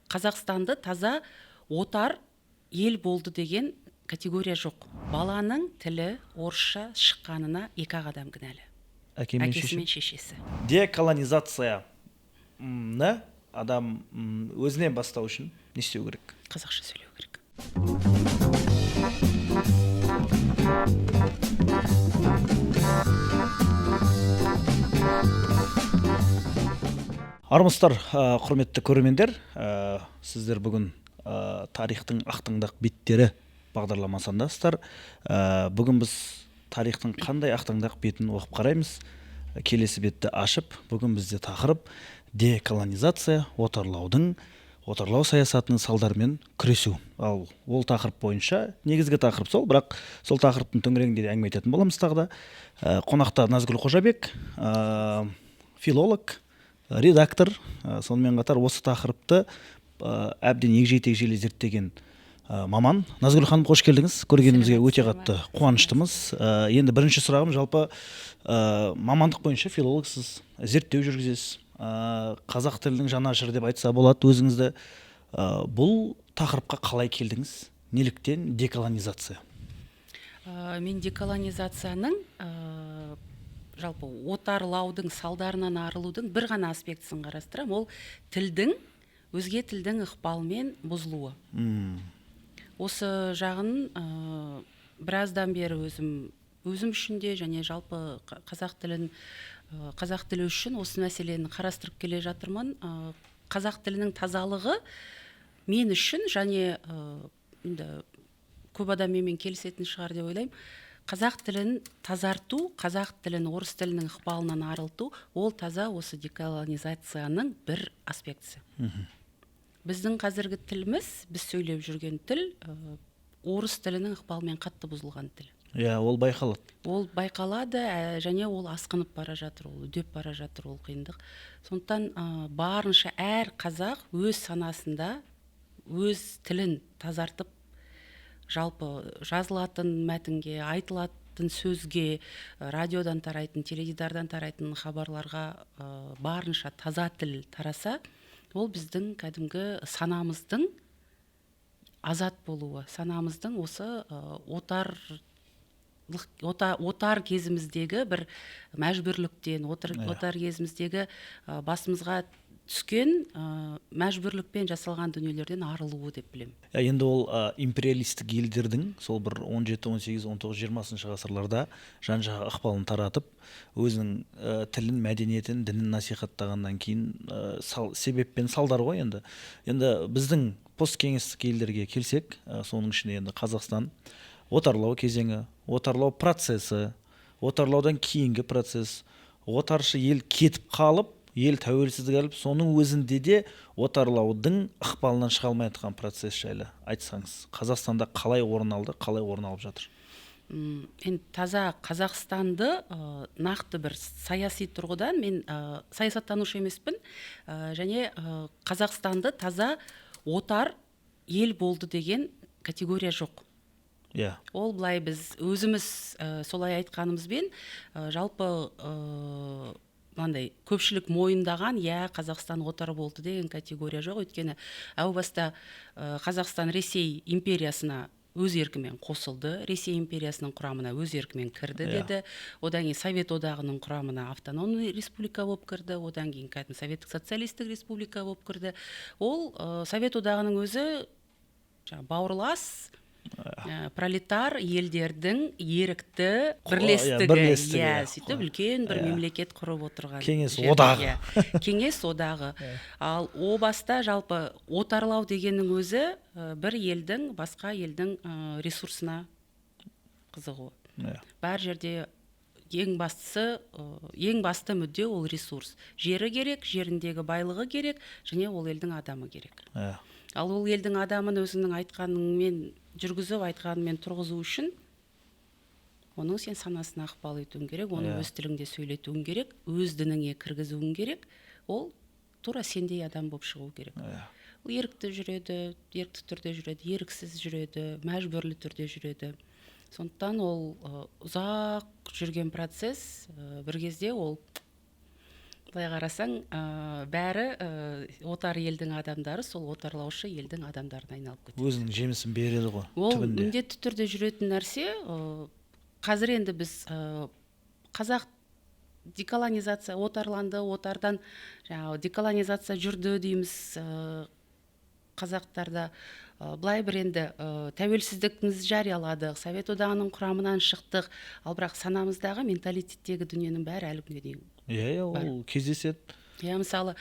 Қазақстанды таза отар ел болды деген категория жоқ. Баланың тілі орысша шыққанына 2 адам кінәлі. Әкесі мен шешесі. Деколонизацияны адам өзінен бастау үшін не істеу керек? Қазақша сөйлеу керек. Армысыздар, құрметті көрермендер, сіздер бүгін тарихтың ақтаңдақ беттері бағдарламасындасыздар. Бүгін біз тарихтың қандай ақтаңдақ бетін оқып қараймыз. Келесі бетті ашып, бүгін бізде тақырып деколонизация, отарлау саясатының салдарымен күресу. Ал ол тақырып бойынша негізгі тақырып сол, бірақ сол тақырыптың төңірегінде де әңгіме ететін боламыз тағы да. Қонақта Назгүл Қожабек, филолог, редактор, сонымен қатар осы тақырыпты әбден егжей-тегжейлі зерттеген маман. Назгүл ханым, қош келдіңіз. Көргенімізге өте қатты қуаныштымыз. Енді бірінші сұрағым, жалпы мамандық бойынша филологсыз, зерттеу жүргізесіз, қазақ тілінің жанашыры деп айтса болады өзіңізді. Бұл тақырыпқа қалай келдіңіз? Неліктен деколонизация? Мен деколонизацияның жалпы отарлаудың салдарынан арылудың бір ғана аспектісін қарастырамын. Ол тілдің, өзге тілдің ықпалымен бұзылуы. Осы жағын біраздан бері өзім үшін де және жалпы қазақ тілі үшін осы мәселені қарастырып келе жатырмын. Қазақ тілінің тазалығы мен үшін және көп адам менімен келісетін шығар деп ойлаймын. Қазақ тілін тазарту, қазақ тілін орыс тілінің ықпалынан арылту, ол таза осы деколонизацияның бір аспектісі. Біздің қазіргі тіліміз, біз сөйлеп жүрген тіл, орыс тілінің ықпалымен қатты бұзылған тіл. Ол байқалады. Ол байқалады, және ол асқынып бара жатыр, ол үдеп бара жатыр, ол қиындық. Сондықтан барынша әр қазақ өз санасында өз тілін тазартып, жалпы жазылатын мәтінге, айтылатын сөзге, радиодан тарайтын, теледидардан тарайтын хабарларға барынша таза тіл тараса, ол біздің кәдімгі санамыздың азат болуы, санамыздың осы отар кезіміздегі бір мәжбүрліктен, отар кезіміздегі басымызға түскен мәжбүрлікпен жасалған дүниелерден арылуы деп білемін. Енді ол империалистік елдердің сол бір 17, 18, 19, 20 ғасырларда жан-жаққа ықпалын таратып, өзінің тілін, мәдениетін, дінін насихаттағаннан кейін себеп пен салдар ғой енді. Енді біздің посткеңестік елдерге келсек, соның ішінде енді Қазақстан отарлау кезеңі, отарлау процесі, отарлаудан кейінгі процесс, отаршы ел кетіп қалып, ел тәуелсіздік алып, соның өзінде де отарлаудың ықпалынан шыға алмай жатқан процесс жайлы айтсаңыз, Қазақстанда қалай орын алды, қалай орын алып жатыр? Енді таза Қазақстанды нақты бір саяси тұрғыдан, мен саясаттанушы емеспін, және Қазақстанды таза отар ел болды деген категория жоқ. Ол былай біз өзіміз солай айтқанымызбен жалпы көпшілік мойындаған, Қазақстан отар болды деген категория жоқ. Өйткені әу баста Қазақстан Ресей империясына өз еркімен қосылды, Ресей империясының құрамына өз еркімен кірді деді. Одан кейін Совет одағының құрамына автономный республика болып кірді, одан кейін Советтік социалистік республика болып кірді. Ол Совет одағының өзі бауырлас пролетар елдердің ерікті бірлестігі, сөйтіп үлкен бір мемлекет құрып отырған. Кеңес одағы. Кеңес одағы. Ал о баста жалпы отарлау дегеннің өзі бір елдің басқа елдің ресурсына қызығуы. Бар жерде ең басты мүдде ол ресурс. Жері керек, жеріндегі байлығы керек, және ол елдің адамы керек. Ал ол елдің адамын өзінің айтқаныңмен жүргізіп, айтқанымен тұрғызу үшін оның сен санасына ықпал етуің керек, оны өз тіліңде сөйлетуің керек, өз дініңе кіргізуің керек. Ол тура сендей адам болып шығу керек. Ол ерікті жүреді, ерікті түрде жүреді, еріксіз жүреді, мәжбүрлі түрде жүреді. Сондықтан ол ұзақ жүрген процесс, бір кезде ол былай қарасаң бәрі отар елдің адамдары сол отарлаушы елдің адамдарына айналып кетеді. Өзінің жемісін береді ғой ол түбінде. міндетті түрде жүретін нәрсе. Қазір енді біз қазақ деколонизация отарланды, отардан жаңағы деколонизация жүрді дейміз. Қазақтарда былай бір енді тәуелсіздігімізді жарияладық, Совет одағының құрамынан шықтық, ал бірақ санамыздағы менталитеттегі дүниенің бәрі әлі күнге дейін ол кездеседі. Мысалы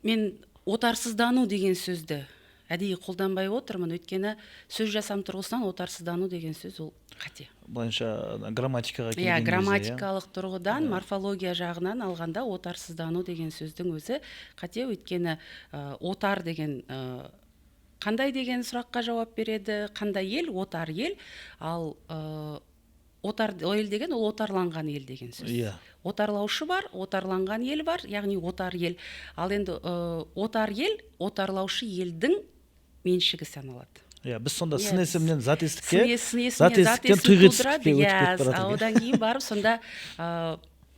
мен отарсыздану деген сөзді әдейі қолданбай отырмын, өйткені сөз жасам тұрғысынан отарсыздану деген сөз ол қате. Былайша грамматикаға келген грамматикалық тұрғыдан, морфология жағынан алғанда отарсыздану деген сөздің өзі қате, өйткені отар деген қандай деген сұраққа жауап береді. Қандай ел? Отар ел. Ал отар ел деген ол отарланған ел деген сөз. Отарлаушы бар, отарланған ел бар, яғни отар ел. Ал енді отар ел отарлаушы елдің меншігі саналады. Біз сонда сын есімнен зат есімге, зат есімнен түйгетістікке өтіп кетіп барады. Одан кейін барып сонда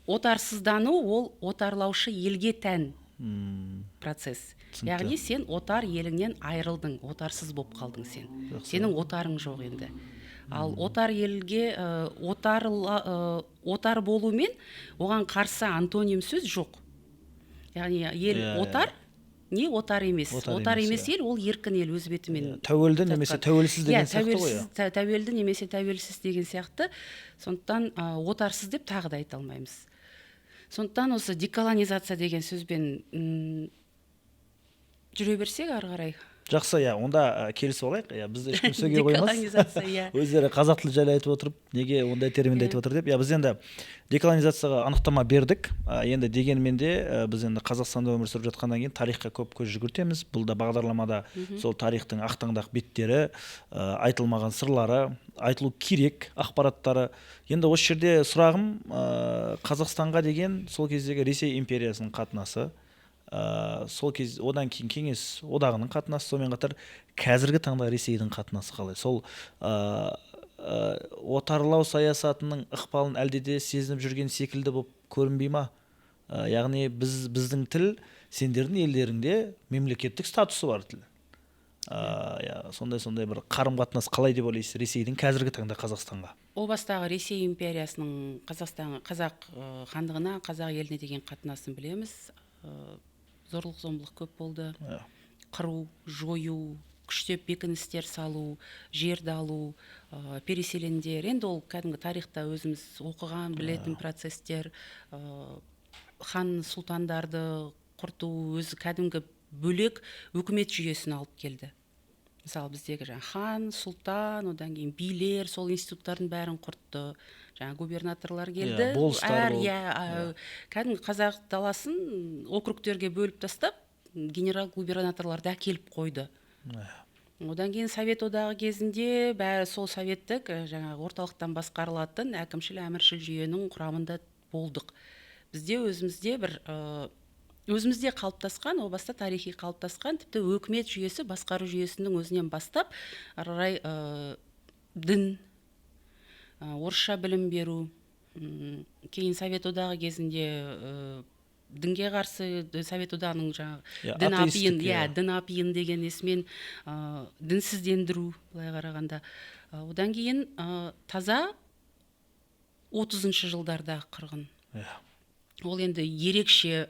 отарсыздану ол отарлаушы елге тән процесс. Яғни сен отар еліңнен айырылдың, отарсыз болып қалдың сен. Сенің отарың жоқ енді. Ал отар елге отар болумен оған қарсы антоним сөз жоқ. Яғни ел отар, не отар емес. Отар емес ел ол еркін ел өз бетімен. Тәуелді немесе тәуелсіз деген сияқты ғой. Тәуелді немесе тәуелсіз деген сияқты. Сондықтан отарсыз деп тағы да айта алмаймыз. Сондықтан осы деколонизация деген сөзбен жүре берсек ары қарай. Жақсы, онда келісіп алайық. Бізді ешкім сөге қоймас. Өздері қазақ тілі жайлы айтып отырып, неге ондай терминді айтып отыр деп. Біз енді деколонизацияға анықтама бердік. Енді дегенмен де біз енді Қазақстанда өмір сүріп жатқаннан кейін тарихқа көп көз жүгіртеміз. Бұл да бағдарламада сол тарихтың ақтаңдақ беттері, айтылмаған сырлары, айтылу керек ақпараттары. Енді осы жерде сұрағым Қазақстанға деген сол кездегі Ресей империясының қатынасы, сол кез одан кейін Кеңес одағының қатынасы, сонымен қатар қазіргі таңда Ресейдің қатынасы қалай? Сол отарлау саясатының ықпалын әлде де сезініп жүрген секілді болып көрінбей ма? Яғни біздің тіл сендердің елдеріңде мемлекеттік статусы бар тіл. Сондай бір қарым-қатынас қалай деп ойлайсыз Ресейдің қазіргі таңда Қазақстанға? О бастағы Ресей империясының қазақ хандығына, қазақ еліне деген қатынасын білеміз. Зорлық-зомбылық көп болды. Қыру, жою, күштеп бекіністер салу, жерді алу, переселендер. Енді ол кәдімгі тарихта өзіміз оқыған, білетін процесстер. Хан сұлтандарды құрту өзі кәдімгі бөлек өкімет жүйесін алып келді. Мысалы біздегі хан, сұлтан, одан кейін билер, сол институттардың бәрін құртты. Губернаторлар келді. Кәдімгі қазақ даласын округтерге бөліп тастап, генерал-губернаторларды әкеліп қойды. Одан кейін Совет одағы кезінде бәрі сол советтік орталықтан басқарылатын әкімшіл әміршіл жүйенің құрамында болдық. Бізде өзімізде қалыптасқан, о баста тарихи қалыптасқан, тіпті өкімет жүйесі басқару жүйесінің өзінен бастап, ары қарай дін, орысша білім беру, кейін Совет одағы кезінде дінге қарсы Совет одағының дін апиын деген есімен дінсіздендіру, былай қарағанда. Одан кейін таза 30-шы жылдарда қырғын. Ол енді ерекше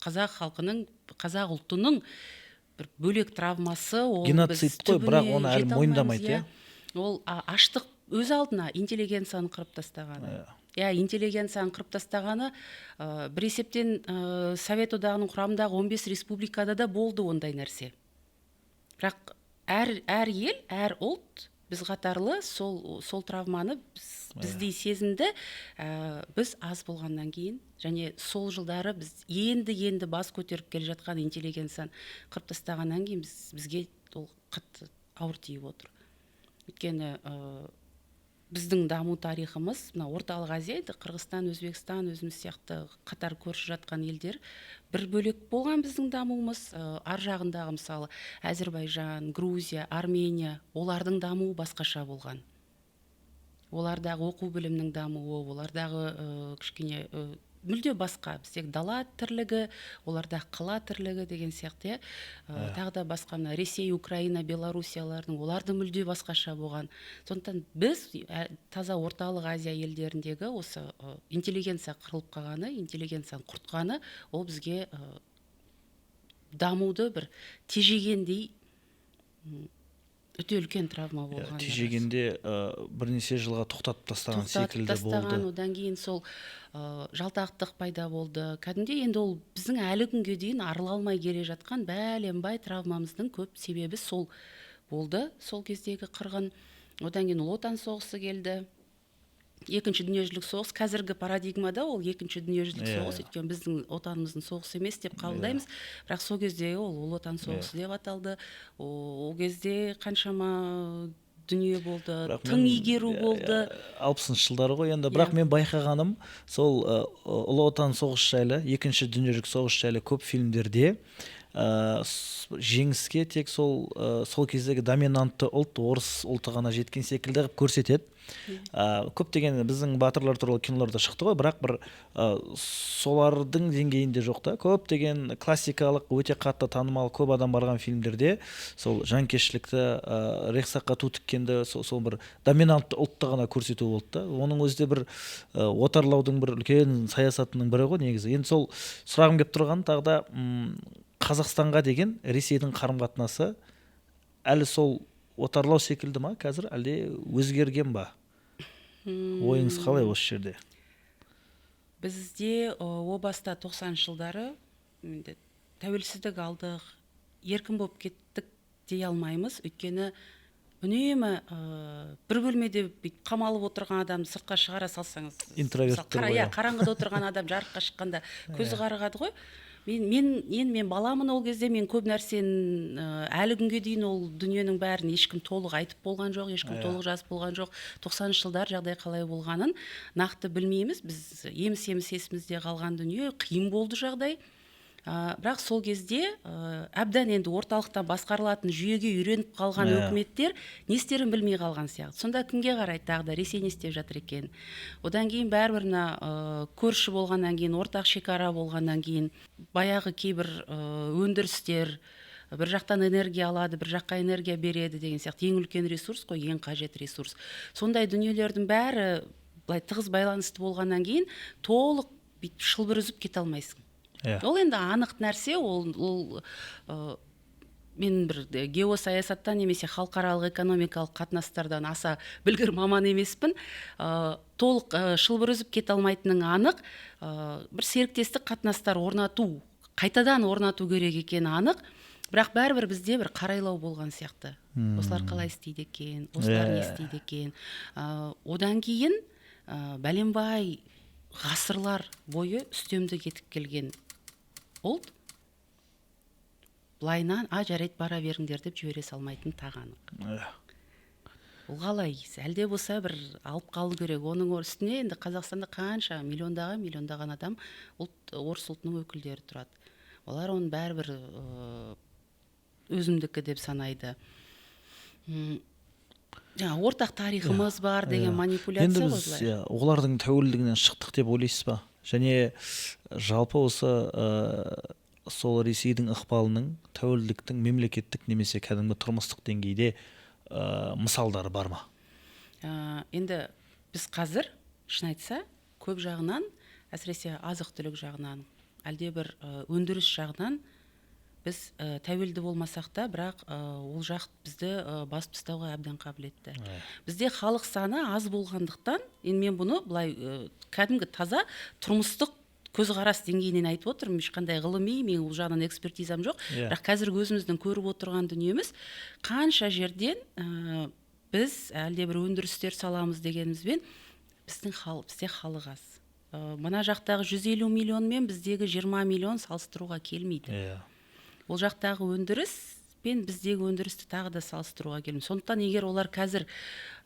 қазақ халқының, қазақ ұлтының бір бөлек травмасы. Геноцид қой, бірақ оны әлі мойындамайды. Ол аштық өз алдына интеллигенцияны қырып тастағаны. Интеллигенцияны қырып тастағаны бір есептен Совет одағының құрамындағы 15 республикада да болды ондай нәрсе. Бірақ әр ел, әр ұлт біз қатарлы сол травманы біздей сезінді. Біз аз болғаннан кейін және сол жылдары біз енді бас көтеріп келе жатқан интеллигенцияны қырып тастағаннан кейін бізге ол қатты ауыр тиіп отыр. Өйткені біздің даму тарихымыз, орталық Азияда, Қырғызстан, Өзбекстан, өзіміз сияқты қатар көрші жатқан елдер бір бөлек болған біздің дамуымыз. Ар жағындағы мысалы Әзербайжан, Грузия, Армения, олардың дамуы басқаша болған. Олардағы оқу білімнің дамуы, олардағы кішкене мүлде басқа. Біздегі дала тірлігі, оларда қала тірлігі деген сияқты, тағы да басқа мына Ресей, Украина, Белоруссиялардың оларды мүлде басқаша болған. Сондықтан біз таза орталық Азия елдеріндегі осы интеллигенция қырылып қалғаны, интеллигенцияны құртқаны, ол бізге дамуды бір тежегендей өте үлкен травма болған. Тежегенде бірнеше жылға тоқтатып тастаған секілді болды. Одан кейін сол жалтақтық пайда болды. Кәдімгідей енді ол біздің әлі күнге дейін арыла алмай келе жатқан бәленбай травмамыздың көп себебі сол болды. Сол кездегі қырғын. Одан кейін Ұлы Отан соғысы келді. Екінші дүниежүзілік соғыс, қазіргі парадигмада ол екінші дүниежүзілік соғыс, өйткені біздің отанымыздың соғысы емес деп қабылдаймыз. Бірақ сол кезде ол Ұлы Отан соғысы деп аталды. Ол кезде қаншама дүние болды, тың игеру болды. 60-шы жылдары ғой енді, бірақ мен байқағаным сол Ұлы Отан соғысы жайлы, екінші дүниежүзілік соғыс жайлы көп фильмдерде жеңіске тек сол кездегі доминантты ұлт, орыс ұлты ғана жеткен секілді қылып көрсетеді. Көптеген біздің батырлар туралы киноларда шықты ғой, бірақ бір солардың деңгейінде жоқ та. Көптеген классикалық, өте қатты танымал, көп адам барған фильмдерде сол жанкештілікті, рейхстагқа ту тіккенді, сол бір доминантты ұлтты ғана көрсету болды да. Оның өзі де бір отарлаудың бір үлкен саясатының бірі ғой негізі. Енді сол сұрағым келіп тұрған тағы да Қазақстанға деген Ресейдің қарым-қатынасы әлі сол отарлау секілді ма қазір, әлде өзгерген ба? Ойыңыз қалай осы жерде? Бізде о баста 90 жылдары тәуелсіздік алдық, еркін болып кеттік дей алмаймыз. Өйткені үнемі бір бөлмеде қамалып отырған адам сыртқа шығара салсаңыз, қараңғыда отырған адам жарыққа шыққанда көзі қарығады ғой. Мен баламын, ол кезде мен көп нәрсенің әлі күнге дейін ол дүниенің бәрін ешкім толық айтып болған жоқ, ешкім толық жазып болған жоқ. 90 жылдар жағдай қалай болғанын нақты білмейміз. Біз еміс-еміс есімізде қалған дүние, қиын болды жағдай. Бірақ сол кезде әбден енді орталықтан басқарылатын жүйеге үйреніп қалған өкіметтер не істерін білмей қалған сияқты. Сонда кімге қарайды тағы да, Ресей не істеп жатыр екен. Одан кейін бәрібір көрші болғаннан кейін, ортақ шекара болғаннан кейін баяғы кейбір өндірістер бір жақтан энергия алады, бір жаққа энергия береді деген сияқты ең үлкен ресурс қой, ең қажет ресурс. Сондай дүниелердің бәрі былай тығыз байланысты болғаннан кейін толық шылбыр үзіп кете алмайсың. Ол енді анық нәрсе, ол мен бір геосаясаттан немесе халықаралық экономикалық қатынастардан аса білгір маман емеспін. Толық шылбыр үзіп кете алмайтының анық. Бір серіктестік қатынастар қайтадан орнату керек екені анық. Бірақ бәрібір бізде бір қарайлау болған сияқты. Осылар қалай істейді екен, осылар не істейді екен. Одан кейін бәленбай ғасырлар бойы үстемдік етіп келген ұлт былайынан жарайды бара беріңдер деп жібере салмайтын тағанық. Ол қалай? Әлде болса бір алып қалу керек. Оның үстіне енді Қазақстанда қанша миллиондаған адам орыс ұлтының өкілдері тұрады. Олар оны бәрібір өзімдікі деп санайды. Ортақ тарихымыз бар деген манипуляция ғой. Енді біз олардың тәуелдігінен шықтық деп ойлайсыз ба? Және жалпы осы сол Ресейдің ықпалының тәуелдіктің мемлекеттік немесе кәдімгі тұрмыстық деңгейде мысалдары бар ма? Енді біз қазір шын айтса көп жағынан, әсіресе азық-түлік жағынан, әлде бір өндіріс жағынан біз тәуелді болмасақ та, бірақ ол жақ бізді басып тастауға әбден қабілетті. Бізде халық саны аз болғандықтан, енді мен бұны былай кәдімгі таза тұрмыстық көзқарас деңгейінен айтып отырмын. Ешқандай ғылыми, мен ол жағынан экспертизам жоқ. Бірақ қазіргі өзіміздің көріп отырған дүниеміз қанша жерден біз әлде бір өндірістер саламыз дегенімізбен бізде халық аз. Мына жақтағы 150 миллион мен біздегі 20 миллион салыстыруға келмейді. Ол жақтағы өндіріс пен біздегі өндірісті тағы да салыстыруға келмейді. Сондықтан егер олар қазір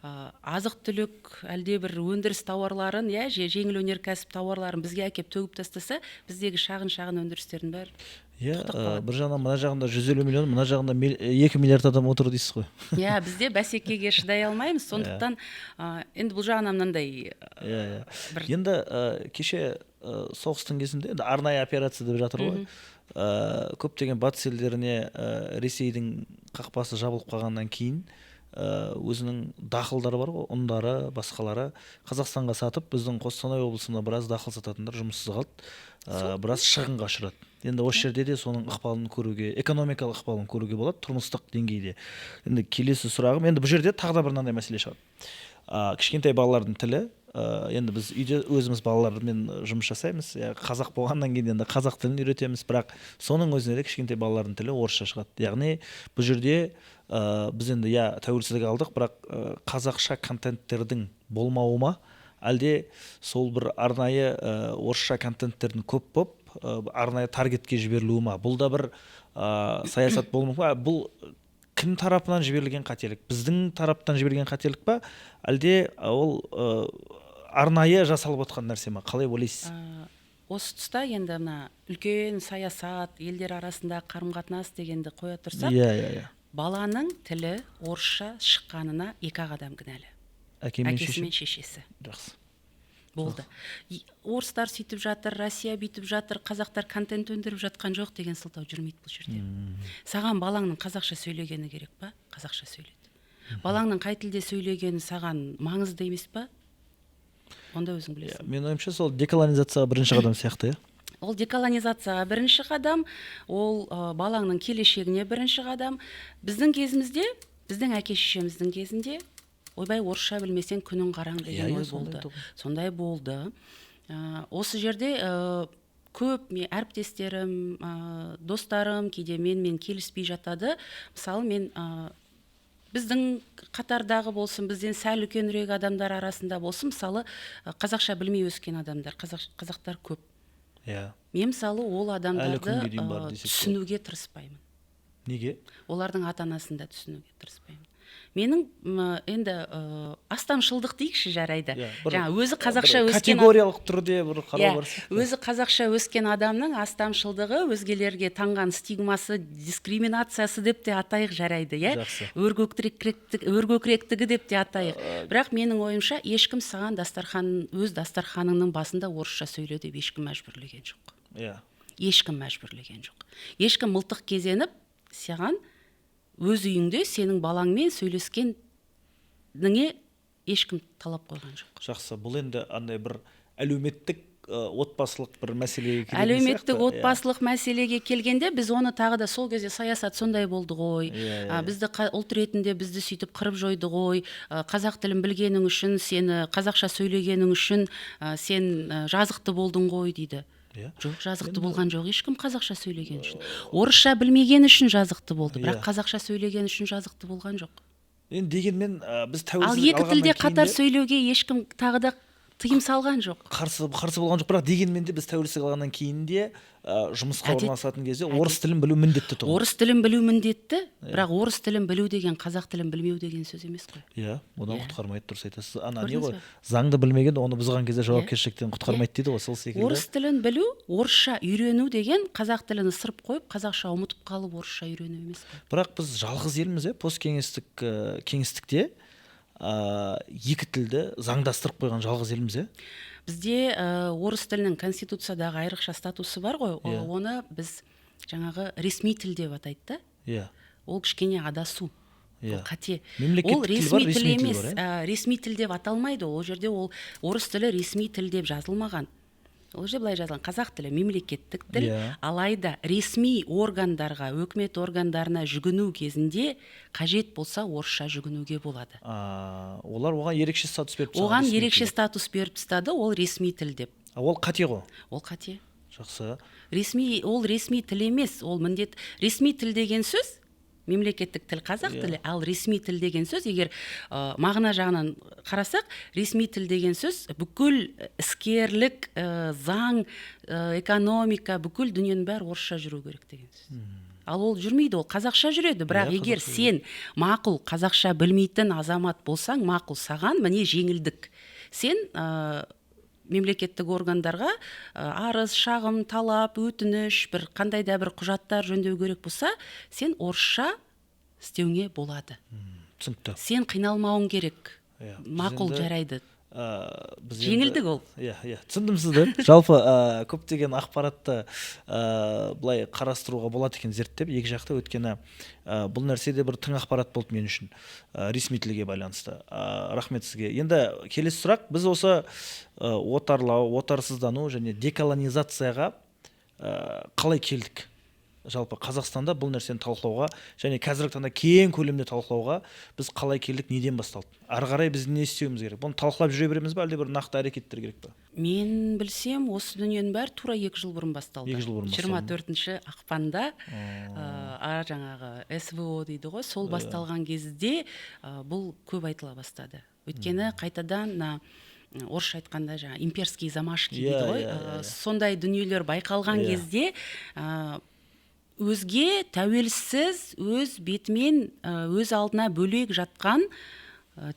азық-түлік әлде бір өндіріс тауарларын, жеңіл өнеркәсіп тауарларын бізге әкеп төгіп тастаса, біздегі шағын өндірістердің бәрі бір жағынан мына жағында 150 миллион, мына жағында 2 миллиард адам отыр дейсіз ғой. Бізде бәсекеге шыдай алмаймыз. Сондықтан енді бұл жағынан мынандай енді кеше соғыстың кезінде енді арнайы операция деп жатыр ғой. Көптеген батыс елдеріне Ресейдің қақпасы жабылып қалғаннан кейін өзінің дақылдары бар ғой, ұндары, басқалары Қазақстанға сатып, біздің Қостанай облысында біраз дақыл сататындар жұмыссыз қалды, біраз шығынға ұшырады. Енді осы жерде де соның ықпалын көруге, экономикалық ықпалын көруге болады, тұрмыстық деңгейде. Енді келесі сұрағым, енді бұл жерде тағы да бір мынандай мәселе шығады. Кішкентай балалардың тілі, енді біз үйде өзіміз балалармен жұмыс жасаймыз, қазақ болғаннан кейін енді қазақ тілін үйретеміз, бірақ соның өзінде де кішкентай балалардың тілі орысша шығады. Яғни бұл жерде біз енді тәуелсіздік алдық, бірақ қазақша контенттердің болмауы ма, әлде сол бір арнайы орысша контенттердің көп болып, арнайы таргетке жіберілуі ма? Бұл да бір саясат болмақ па? Бұл кім тарапынан жіберілген қателік? Біздің тараптан жіберген қателік па? Әлде ол арнайы жасалып отқан нәрсе ма? Қалай ойлайсыз? Осы тұста енді мына үлкен саясат, елдер арасында қарым-қатынас дегенді қоя тұрсақ, баланың тілі орысша шыққанына 2 адам кінәлі. Әкесі мен шешесі. Жақсы. Болды. Орыстар сөйтіп жатыр, Россия бүйтіп жатыр, қазақтар контент өндіріп жатқан жоқ деген сылтау жүрмейді бұл жерде. Саған балаңның қазақша сөйлегені керек па? Қазақша сөйлейді. Балаңның қай тілде сөйлегені саған маңызды емес па? Онда өзің білесің. Мен ойымша сол деколонизацияға бірінші қадам сияқты, Ол деколонизацияға бірінші қадам, ол балаңның келешегіне бірінші қадам. Біздің кезімізде, біздің әке-шешеміздің кезінде ойбай орысша білмесең күнің қараң деген ой болды. Сондай болды. Осы жерде көп әріптестерім, достарым кейде менімен келіспей жатады. Мысалы мен біздің қатардағы болсын, бізден сәл үлкенірек адамдар арасында болсын, мысалы қазақша білмей өскен адамдар, қазақтар көп. Мен мысалы ол адамдарды түсінуге тырыспаймын. Неге? Олардың ата-анасын да түсінуге тырыспаймын. Менің енді астамшылдық дейікші, жарайды. Өзі қазақша өскен категориялық түрде бір қарау бар. Өзі қазақша өскен адамның астамшылдығы өзгелерге таңған стигмасы, дискриминациясы деп те атайық, жарайды, өркөкіректігі деп те атайық. Бірақ менің ойымша ешкім саған өз дастарханыңның басында орысша сөйле деп ешкім мәжбүрлеген жоқ. Ешкім мәжбүрлеген жоқ. Ешкім мылтық кезеніп саған өз үйіңде сенің балаңмен сөйлескеніңе ешкім талап қойған жоқ. Жақсы, бұл енді андай бір әлеуметтік отбасылық бір мәселеге келген сияқты. Әлеуметтік отбасылық мәселеге келгенде біз оны тағы да сол кезде саясат сондай болды ғой. Бізді ұлт ретінде бізді сөйтіп қырып жойды ғой. Қазақ тілін білгенің үшін, сені қазақша сөйлегенің үшін сен жазықты болдың ғой дейді. Жоқ, жазықты болған жоқ, ешкім қазақша сөйлеген үшін. Орысша білмеген үшін жазықты болды, бірақ қазақша сөйлеген үшін жазықты болған жоқ. Енді дегенмен біз тәуелсіздік алғаннан кейін. Ал 2 тілде қатар сөйлеуге ешкім тағы да тыйым салған жоқ. Қарсы болған жоқ, бірақ дегенмен де біз тәуелсіздік алғаннан кейін де жұмысқа орналасатын кезде орыс тілін білу міндетті тұғын. Орыс тілін білу міндетті, бірақ орыс тілін білу деген қазақ тілін білмеу деген сөз емес қой. Одан құтқармайды, дұрыс айтасыз. Не ғой, заңды білмеген оны бұзған кезде жауапкершіліктен құтқармайды дейді ғой, сол секілді. Орыс тілін білу, орысша үйрену деген қазақ тілін ысырып қойып, қазақша ұмытып қалып орысша үйрену емес қой. Бірақ біз жалғыз елміз, посткеңістікте 2 тілді заңдастырып қойған жалғыз елміз. Бізде орыс тілінің конституциядағы айрықша статусы бар ғой, оны біз жаңағы ресми тіл деп атайды да. Ол кішкене адасу, ол қате. Ол ресми тіл емес, ресми тіл деп аталмайды, ол жерде ол орыс тілі ресми тіл деп жазылмаған. Ол же былай жазылған, қазақ тілі мемлекеттік тіл, алайда ресми органдарға, өкімет органдарына жүгіну кезінде қажет болса орысша жүгінуге болады. Олар оған ерекше статус беріп тастады. Оған ерекше статус беріп тастады, ол ресми тіл деп. Ол қате ғой? Ол қате. Жақсы. Ол ресми тіл емес, ол міндет. Ресми тіл деген сөз мемлекеттік тіл қазақ тілі, ал ресми тіл деген сөз, егер мағына жағынан қарасақ, ресми тіл деген сөз бүкіл іскерлік, заң, экономика, бүкіл дүниенің бәрі орысша жүру керек деген сөз. Ал ол жүрмейді, ол қазақша жүреді, бірақ егер сен мақұл қазақша білмейтін азамат болсаң, мақұл саған міне жеңілдік. Сен мемлекеттік органдарға арыз, шағым, талап, өтініш, бір қандай да бір құжаттар жөндеу керек болса, сен орысша істеуіңе болады. Түсінікті. Сен қиналмауың керек. Мақұл, жарайды. біз жеңілдік ол. Иә, түсіндім сізді. Жалпы көптеген ақпаратты былай қарастыруға болады екен зерттеп, екі жақты. Өйткені бұл нәрседе бір тың ақпарат болды мен үшін, ресми тілге байланысты. Рахмет сізге. Енді келесі сұрақ, біз осы отарлау, отарсыздану және деколонизацияға қалай келдік? Жалпы Қазақстанда бұл нәрсені талқылауға және қазіргі таңда кең көлемде талқылауға біз қалай келдік, неден басталды? Ары қарай біз не істеуіміз керек? Бұны талқылап жүре береміз бе, әлде бір нақты әрекеттер керек пе? Мен білсем, осы дүниенің бәрі тура 2 жыл бұрын басталды. 2 жыл бұрын басталды. 24 ақпанда жаңағы СВО дейді ғой, сол басталған кезде бұл көп айтыла бастады. Өйткені қайтадан орысша айтқанда жаңа имперский замашки дейді ғой, сондай дүниелер байқалған кезде өзге тәуелсіз, өз бетімен өз алдына бөлек жатқан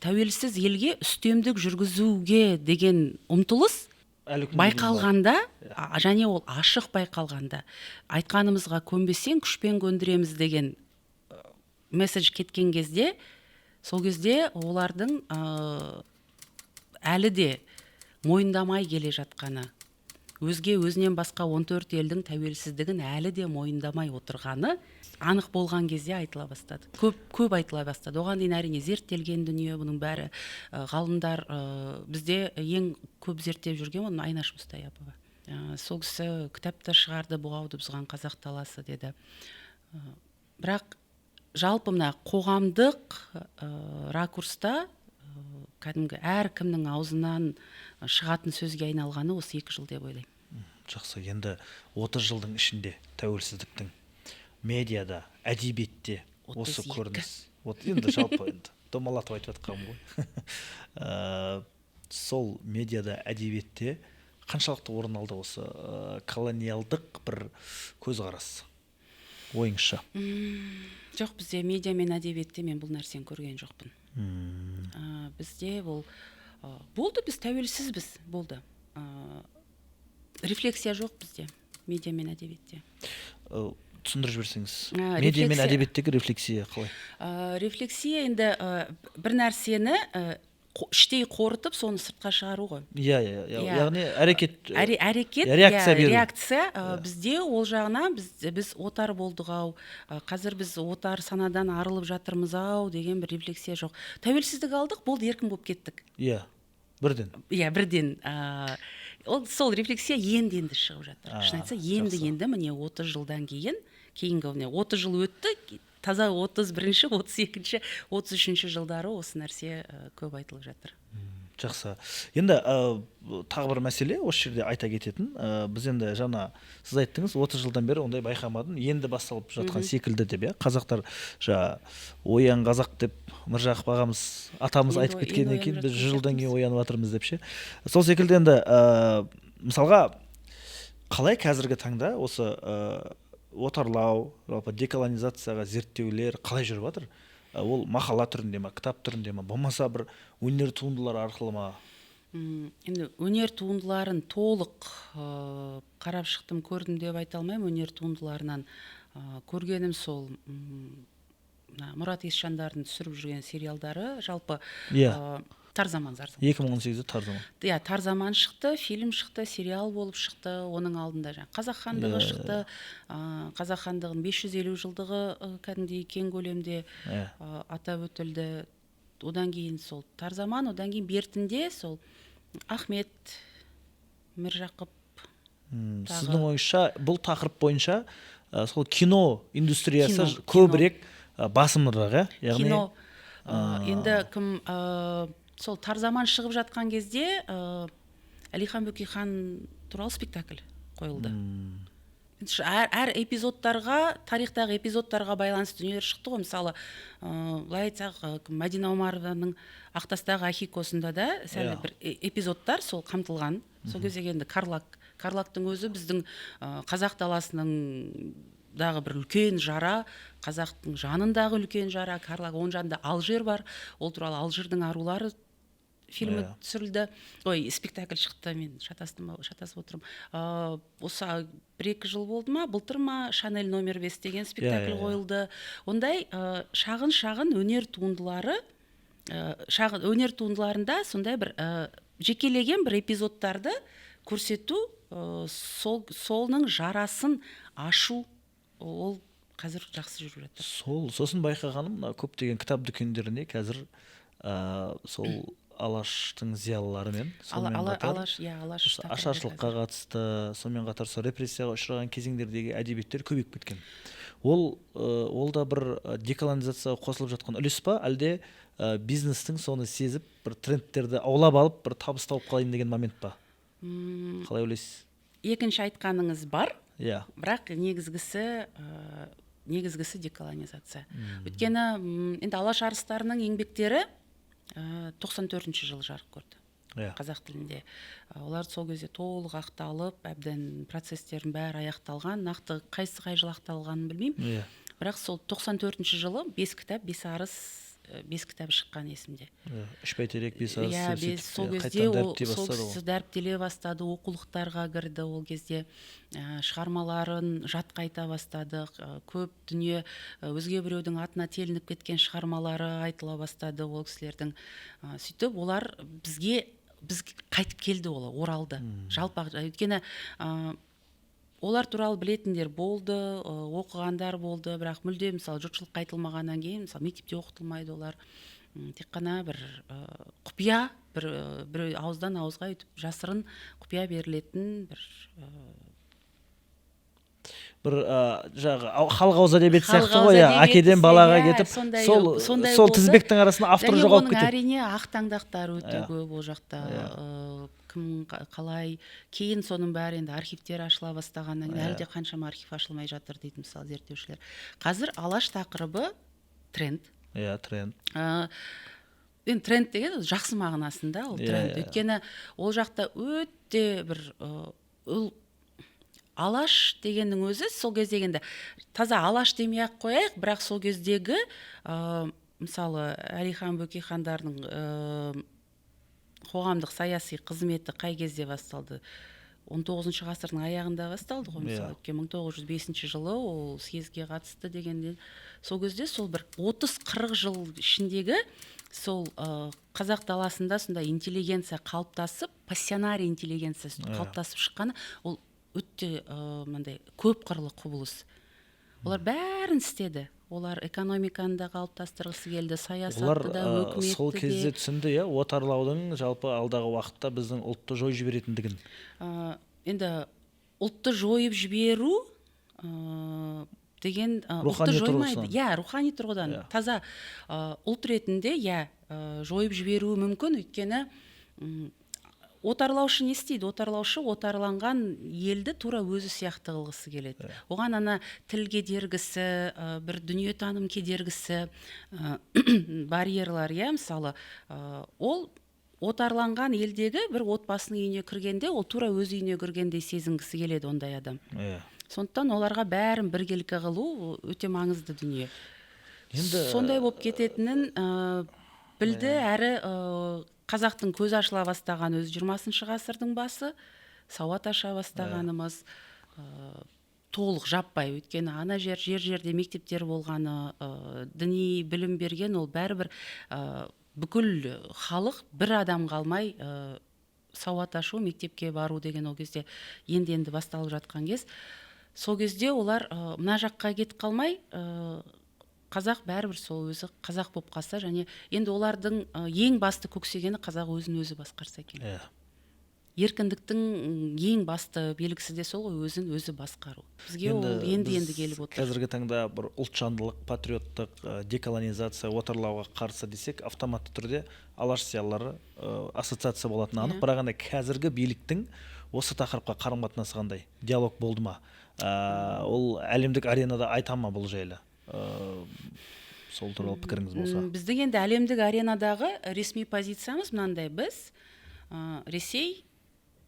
тәуелсіз елге үстемдік жүргізуге деген ұмтылыс байқалғанда, және ол ашық байқалғанда, айтқанымызға көнбесең күшпен көндіреміз деген месседж кеткен кезде, сол кезде олардың әлі де мойындамай келе жатқаны, өзге өзінен басқа 14 елдің тәуелсіздігін әлі де мойындамай отырғаны анық болған кезде айтыла бастады. Көп айтыла бастады. Оған дейін әрине зерттелген дүние, бұның бәрі ғалымдар, бізде ең көп зерттеп жүрген оны Айнаш Мұстаяпова. Сол кісі кітапты шығарды, бұғауды бұзған қазақ даласы деді. Бірақ жалпы мына қоғамдық ракурста кәдімгі әркімнің аузынан шығатын сөзге айналғаны осы 2 жыл деп ойлаймын. Жақсы, енді 30 жылдың ішінде тәуелсіздіктің медиада, әдебиетте осы көрініс. Енді жалпы енді домалатып айтып жатқаным ғой. Сол медиада, әдебиетте қаншалықты орын алды осы колониалдық бір көзқарас? Ойыңызша? Жоқ, бізде медиа мен әдебиетте мен бұл нәрсені көрген жоқпын. Бізде бұл болды, біз тәуелсізбіз, болды. Рефлексия жоқ бізде, медиа мен әдебиетте. Түсіндіріп жіберсеңіз. Медиа мен әдебиеттегі рефлексия қалай? Рефлексия енді бір нәрсені іштей қорытып, соны сыртқа шығару ғой. Яғни әрекет, реакция. Бізде ол жағынан біз отар болдық ау, қазір біз отар санадан арылып жатырмыз ау деген бір рефлексия жоқ. Тәуелсіздік алдық, болды, еркін болып кеттік. Бірден. Сол рефлексия енді шығып жатыр. Шын айтса, енді міне 30 жылдан кейінгі 30 жыл өтті, таза 31-ші, 32-ші, 33-ші жылдары осы нәрсе көп айтылып жатыр. Жақсы. Енді тағы бір мәселе осы жерде айта кететін. Біз енді жаңа сіз айттыңыз, 30 жылдан бері ондай байқамадым, енді басталып жатқан секілді деп, қазақтар оян қазақ деп Міржақып ағамыз, атамыз айтып кеткеннен кейін біз 100 жылдан кейін оянып жатырмыз деп ше. Сол секілді енді мысалға қалай қазіргі таңда осы отарлау, жалпы деколонизацияға зерттеулер қалай жүріп жатыр? Ол мақала түрінде ма, кітап түрінде ма, болмаса бір өнер туындылары арқылы ма? Енді өнер туындыларын толық қарап шықтым, көрдім деп айта алмаймын. Өнер туындыларынан көргенім сол Мұрат Есжандардың түсіріп жүрген сериалдары, жалпы Тарзаман. 2018-де Тарзаман. Тарзаман шықты, фильм шықты, сериал болып шықты. Оның алдында Қазақ хандығы шықты. Қазақ хандығын 550 жылдығы кәдімгідей кең көлемде атап өтілді. Одан кейін сол Тарзаман, одан кейін бертінде сол Ахмет, Міржақып. Сіздің ойыңызша бұл тақырып бойынша сол кино индустриясы көбірек басымырақ, кино. Енді кім сол Тарзаман шығып жатқан кезде Әлихан Бөкейхан туралы спектакль қойылды. Әр эпизодтарға, тарихтағы эпизодтарға байланысты дүниелер шықты ғой. Мысалы, былай айтсақ, Мәдина Омарованың Ақтастағы Ахикосында да сәл бір эпизодтар сол қамтылған. Сол кезде енді Карлактың өзі біздің қазақ даласының дағы бір үлкен жара, қазақтың жанындағы үлкен жара. Карлаг, оның жанында Алжир бар. Ол туралы Алжирдің арулары фильмі түсірілді. Спектакль шықты, мен шатасып отырмын. Осы 1-2 жыл болды ма, былтыр ма, Шанель номер 5 деген спектакль қойылды. Ондай шағын өнер туындылары, өнер туындыларында сондай бір жекелеген бір эпизодтарды көрсету, солның жарасын ашу, ол қазір жақсы жүріп жатыр. Сосын байқағаным, мына көптеген кітап дүкендеріне қазір сол Алаштың зиялыларымен, ашаршылыққа қатысты, сонымен қатар сол репрессияға ұшыраған кезеңдердегі әдебиеттер көбейіп кеткен. Ол да бір деколонизацияға қосылып жатқан үлес па, әлде бизнестің соны сезіп, бір трендтерді аулап алып, бір табыс тауып қалайын деген момент па? Қалай ойлайсыз? Екінші айтқаныңыз бар, бірақ негізгісі деколонизация. Өйткені енді Алаш арыстарының еңбектері 94-ші жылы жарық көрді қазақ тілінде. Олар сол кезде толық ақталып, әбден процестердің бәрі аяқталған, нақты қай жылы ақталғанын білмеймін. Бірақ сол 94-ші жылы 5 кітап, 5 арыс, 5 кітап шыққан есімде. 3 бәйтерек, 5 арыс, сол кезде дәріптеле бастады, оқулықтарға кірді, ол кезде шығармаларын жат қайта бастады, көп дүние өзге біреудің атына телініп кеткен шығармалары айтыла бастады ол кісілердің. Сөйтіп олар бізге қайтып келді, оралды. Жалпы, өйткені олар туралы білетіндер болды, оқығандар болды, бірақ мүлде мысалы жұртшылыққа айтылмағаннан кейін, мысалы мектепте оқытылмайды олар. Тек қана бір құпия, бір ауыздан ауызға өтіп жасырын құпия берілетін бір жағы халық ауыз әдебиеті сияқты ғой, әкеден балаға кетіп, сол тізбектің арасында автор жоғалып кетеді. Оның әрине ақтаңдақтар өте көп ол жақта. Кім қалай, кейін соның бәрі енді архивтер ашыла бастағаннан кейін әлде қаншама архив ашылмай жатыр дейді мысалы зерттеушілер. Қазір Алаш тақырыбы тренд. Тренд. Енді тренд деген жақсы мағынасында ол тренд. Өйткені ол жақта өте бір Алаш дегеннің өзі сол кездегенде таза Алаш демей-ақ қояйық, бірақ сол кездегі мысалы Әлихан Бөкейхандардың қоғамдық саяси қызметі қай кезде басталды? 19-шы ғасырдың аяғында басталды ғой, мысалы 1905 жылы ол съезге қатысты дегенде, сол кезде сол бір 30-40 жыл ішіндегі сол қазақ даласында сондай интеллигенция қалыптасып, пассионарий интеллигенция қалыптасып шыққаны, ол өте мынандай көп қырлы құбылыс. Олар бәрін істеді. Олар экономиканы да қалыптастырғысы келді, саясатты да, өкіметті де. Сол кезде түсінді, отарлаудың жалпы алдағы уақытта біздің ұлтты жойып жіберетіндігін. Енді ұлтты жойып жіберу деген ұлтты жоймайды. Рухани тұрғыдан. Таза ұлт ретінде жойып жіберуі мүмкін, өйткені отарлаушы не істейді? Отарлаушы отарланған елді тура өзі сияқты қылғысы келеді. Оған ана тіл кедергісі, бір дүниетаным кедергісі, барьерлар, мысалы, ол отарланған елдегі бір отбасының үйіне кіргенде, ол тура өз үйіне кіргендей сезінгісі келеді ондай адам. Сондықтан оларға бәрін біркелкі қылу өте маңызды дүние. Сондай болып кететінін білді, әрі қазақтың көз ашыла бастаған өз 20-шы ғасырдың басы, сауат аша бастағанымыз, толық жаппай, өйткені ана жерде мектептер болғаны, діни білім берген, ол бәрібір бүкіл халық бір адам қалмай сауат ашу, мектепке бару деген ол кезде енді басталып жатқан кез. Сол кезде олар мына жаққа кетіп қалмай, қазақ бәрібір сол өзі қазақ болып қалса, және енді олардың ең басты көксегені қазақ өзін өзі басқарса екен. Еркіндіктің ең басты белгісі де сол ғой, өзін өзі басқару. Бізге ол енді келіп отыр. Қазіргі таңда бір ұлтжандылық, патриоттық, деколонизация, отарлауға қарсы десек, автоматты түрде Алаш зиялылары ассоциация болатыны анық. Бірақ анда қазіргі биліктің осы тақырыпқа қарым-қатынасы қандай? Диалог болды ма? Ол әлемдік аренада айта ма бұл жайлы? Сол туралы пікіріңіз болса. Біздің енді әлемдік аренадағы ресми позициямыз мынандай: біз Ресей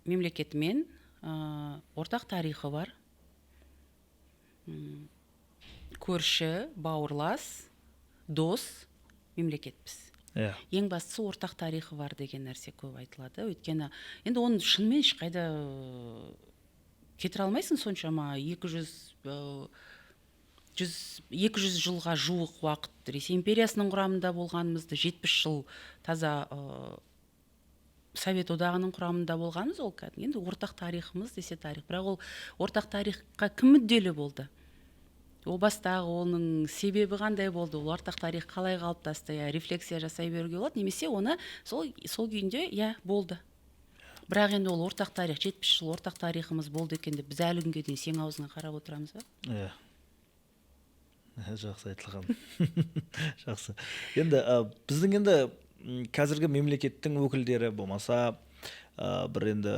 мемлекетімен ортақ тарихы бар, көрші, бауырлас, дос мемлекетпіз. Ең бастысы ортақ тарихы бар деген нәрсе көп айтылады. Өйткені енді оны шынымен ешқайда кетіре алмайсың, соншама 200 жылға жуық уақыт Ресей империясының құрамында болғанымызды, 70 жыл таза Совет одағының құрамында болғанбыз, ол кәдімгі енді ортақ тарихымыз десе тарих, бірақ ол ортақ тарихқа кім мүдделі болды? О бастағы оның себебі қандай болды? Ол ортақ тарих қалай қалыптасты? Рефлексия жасай беруге болады, немесе оны сол күйінде болды. Бірақ енді ол ортақ тарих, 70 жыл ортақ тарихымыз болды екен деп біз әлі күнге дейін сен аузыңа қарап отырамыз ба? Жақсы айтылған. Жақсы. Енді біздің енді қазіргі мемлекеттің өкілдері болмаса, бір енді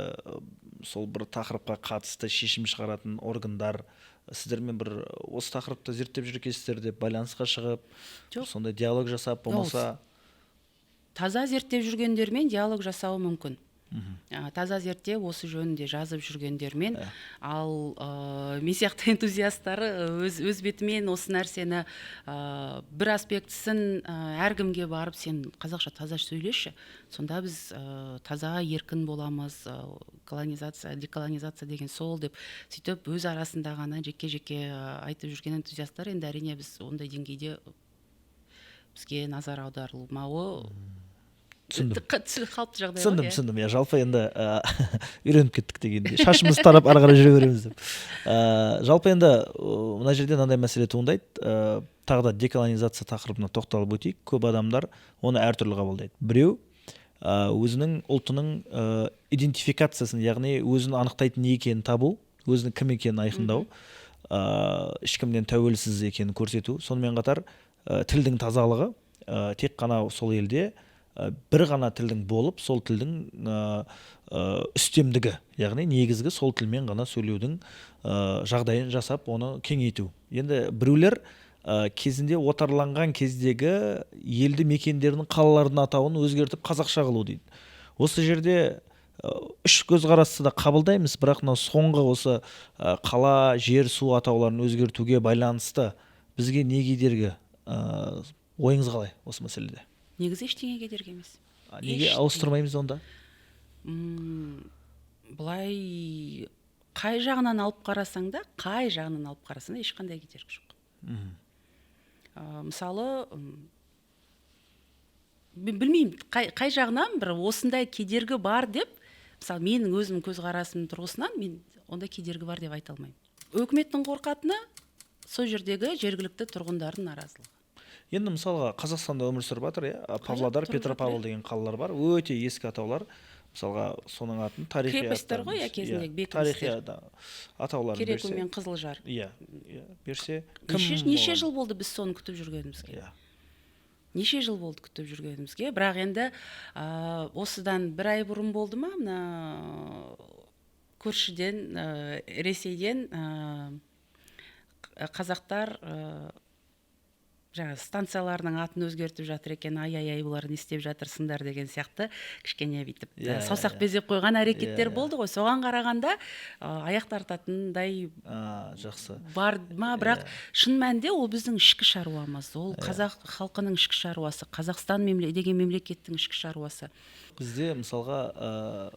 сол бір тақырыпқа қатысты шешім шығаратын органдар сіздермен бір осы тақырыпты зерттеп жүргенсіздер деп байланысқа шығып, сондай диалог жасап, болмаса таза зерттеп жүргендермен диалог жасауы мүмкін. Таза зерттеп осы жөнінде жазып жүргендермен, ал мен сияқты энтузиасттары өз бетімен осы нәрсені бір аспектісін әркімге барып сен қазақша таза сөйлеші, сонда біз таза еркін боламыз, колонизация, деколонизация деген сол деп сөйтіп өз арасында ғана жеке айтып жүрген энтузиасттар, енді әрине біз ондай деңгейде бізге назар аударылмауы қалыпты жағдай. Түсіндім. Жалпы енді үйреніп кеттік дегенде, шашымыз тарап ары қарай жүре береміз деп. Жалпы енді мына жерде мынандай мәселе туындайды. Тағы да деколонизация тақырыбына тоқталып өтейік. Көп адамдар оны әртүрлі қабылдайды. Біреу өзінің ұлтының идентификациясын, яғни өзін анықтайтын не екенін табу, өзінің кім екенін айқындау, ешкімнен тәуелсіз екенін көрсету. Сонымен қатар тілдің тазалығы, тек қана сол елде бір ғана тілдің болып, сол тілдің үстемдігі, яғни негізгі сол тілмен ғана сөйлеудің жағдайын жасап, оны кеңейту. Енді біреулер кезінде отарланған кездегі елді мекендердің, қалалардың атауын өзгертіп қазақша қылу дейді. Осы жерде үш көзқарасты да қабылдаймыз, бірақ соңғы осы қала, жер, су атауларын өзгертуге байланысты бізге не кедергі? Ойыңыз қалай осы мәселеде? Негізі ештеңе кедергі емес. Неге ауыстырмаймыз онда? Бұлай қай жағынан алып қарасаң да ешқандай кедергі жоқ. Мысалы, білмеймін, қай жағынан бір осындай кедергі бар деп, мысалы менің өзім көзқарасым тұрғысынан мен ондай кедергі бар деп айта алмаймын. Өкіметтің қорқатыны сол жердегі жергілікті тұрғындардың наразылығы. Енді мысалға Қазақстанда өмір сүріп жатыр, Павлодар, Петропавл деген қалалар бар, өте ескі атаулар. Мысалға соның атын тарихи крепостьтер ғой, кезіндегі бекіністер. Атауларын берсе. Кереку мен Қызылжар. Берсе. Неше жыл болды біз соны күтіп жүргенімізге. Неше жыл болды күтіп жүргенімізге, бірақ енді осыдан бір ай бұрын болды ма, мына көршіден, Ресейден қазақтар станцияларының атын өзгертіп жатыр екен, ай, бұлар не істеп жатырсыңдар деген сияқты кішкене бүйтіп саусақ безеп қойған әрекеттер болды ғой. Соған қарағанда аяқ тартатындай жақсы бар ма, бірақ шын мәнінде ол біздің ішкі шаруамыз, ол қазақ халқының ішкі шаруасы, Қазақстан деген мемлекеттің ішкі шаруасы. Бізде мысалға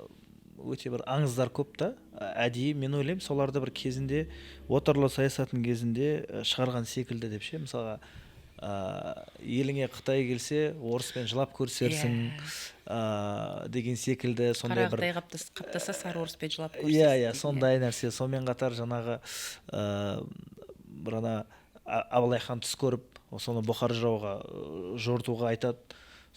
өте бір аңыздар көп та, әдейі мен ойлаймын соларды бір кезінде отарлау саясатының кезінде шығарған секілді деп ше. Мысалға еліңе Қытай келсе, орыспен жылап көрсерсің деген секілді, сондай бір қаптаса сары орыспен жылап көрсерсің. Сондай нәрсе. Сонымен қатар жаңағы бір ана Абылай хан түс көріп, соны бұқар жырауға жортуға айтады.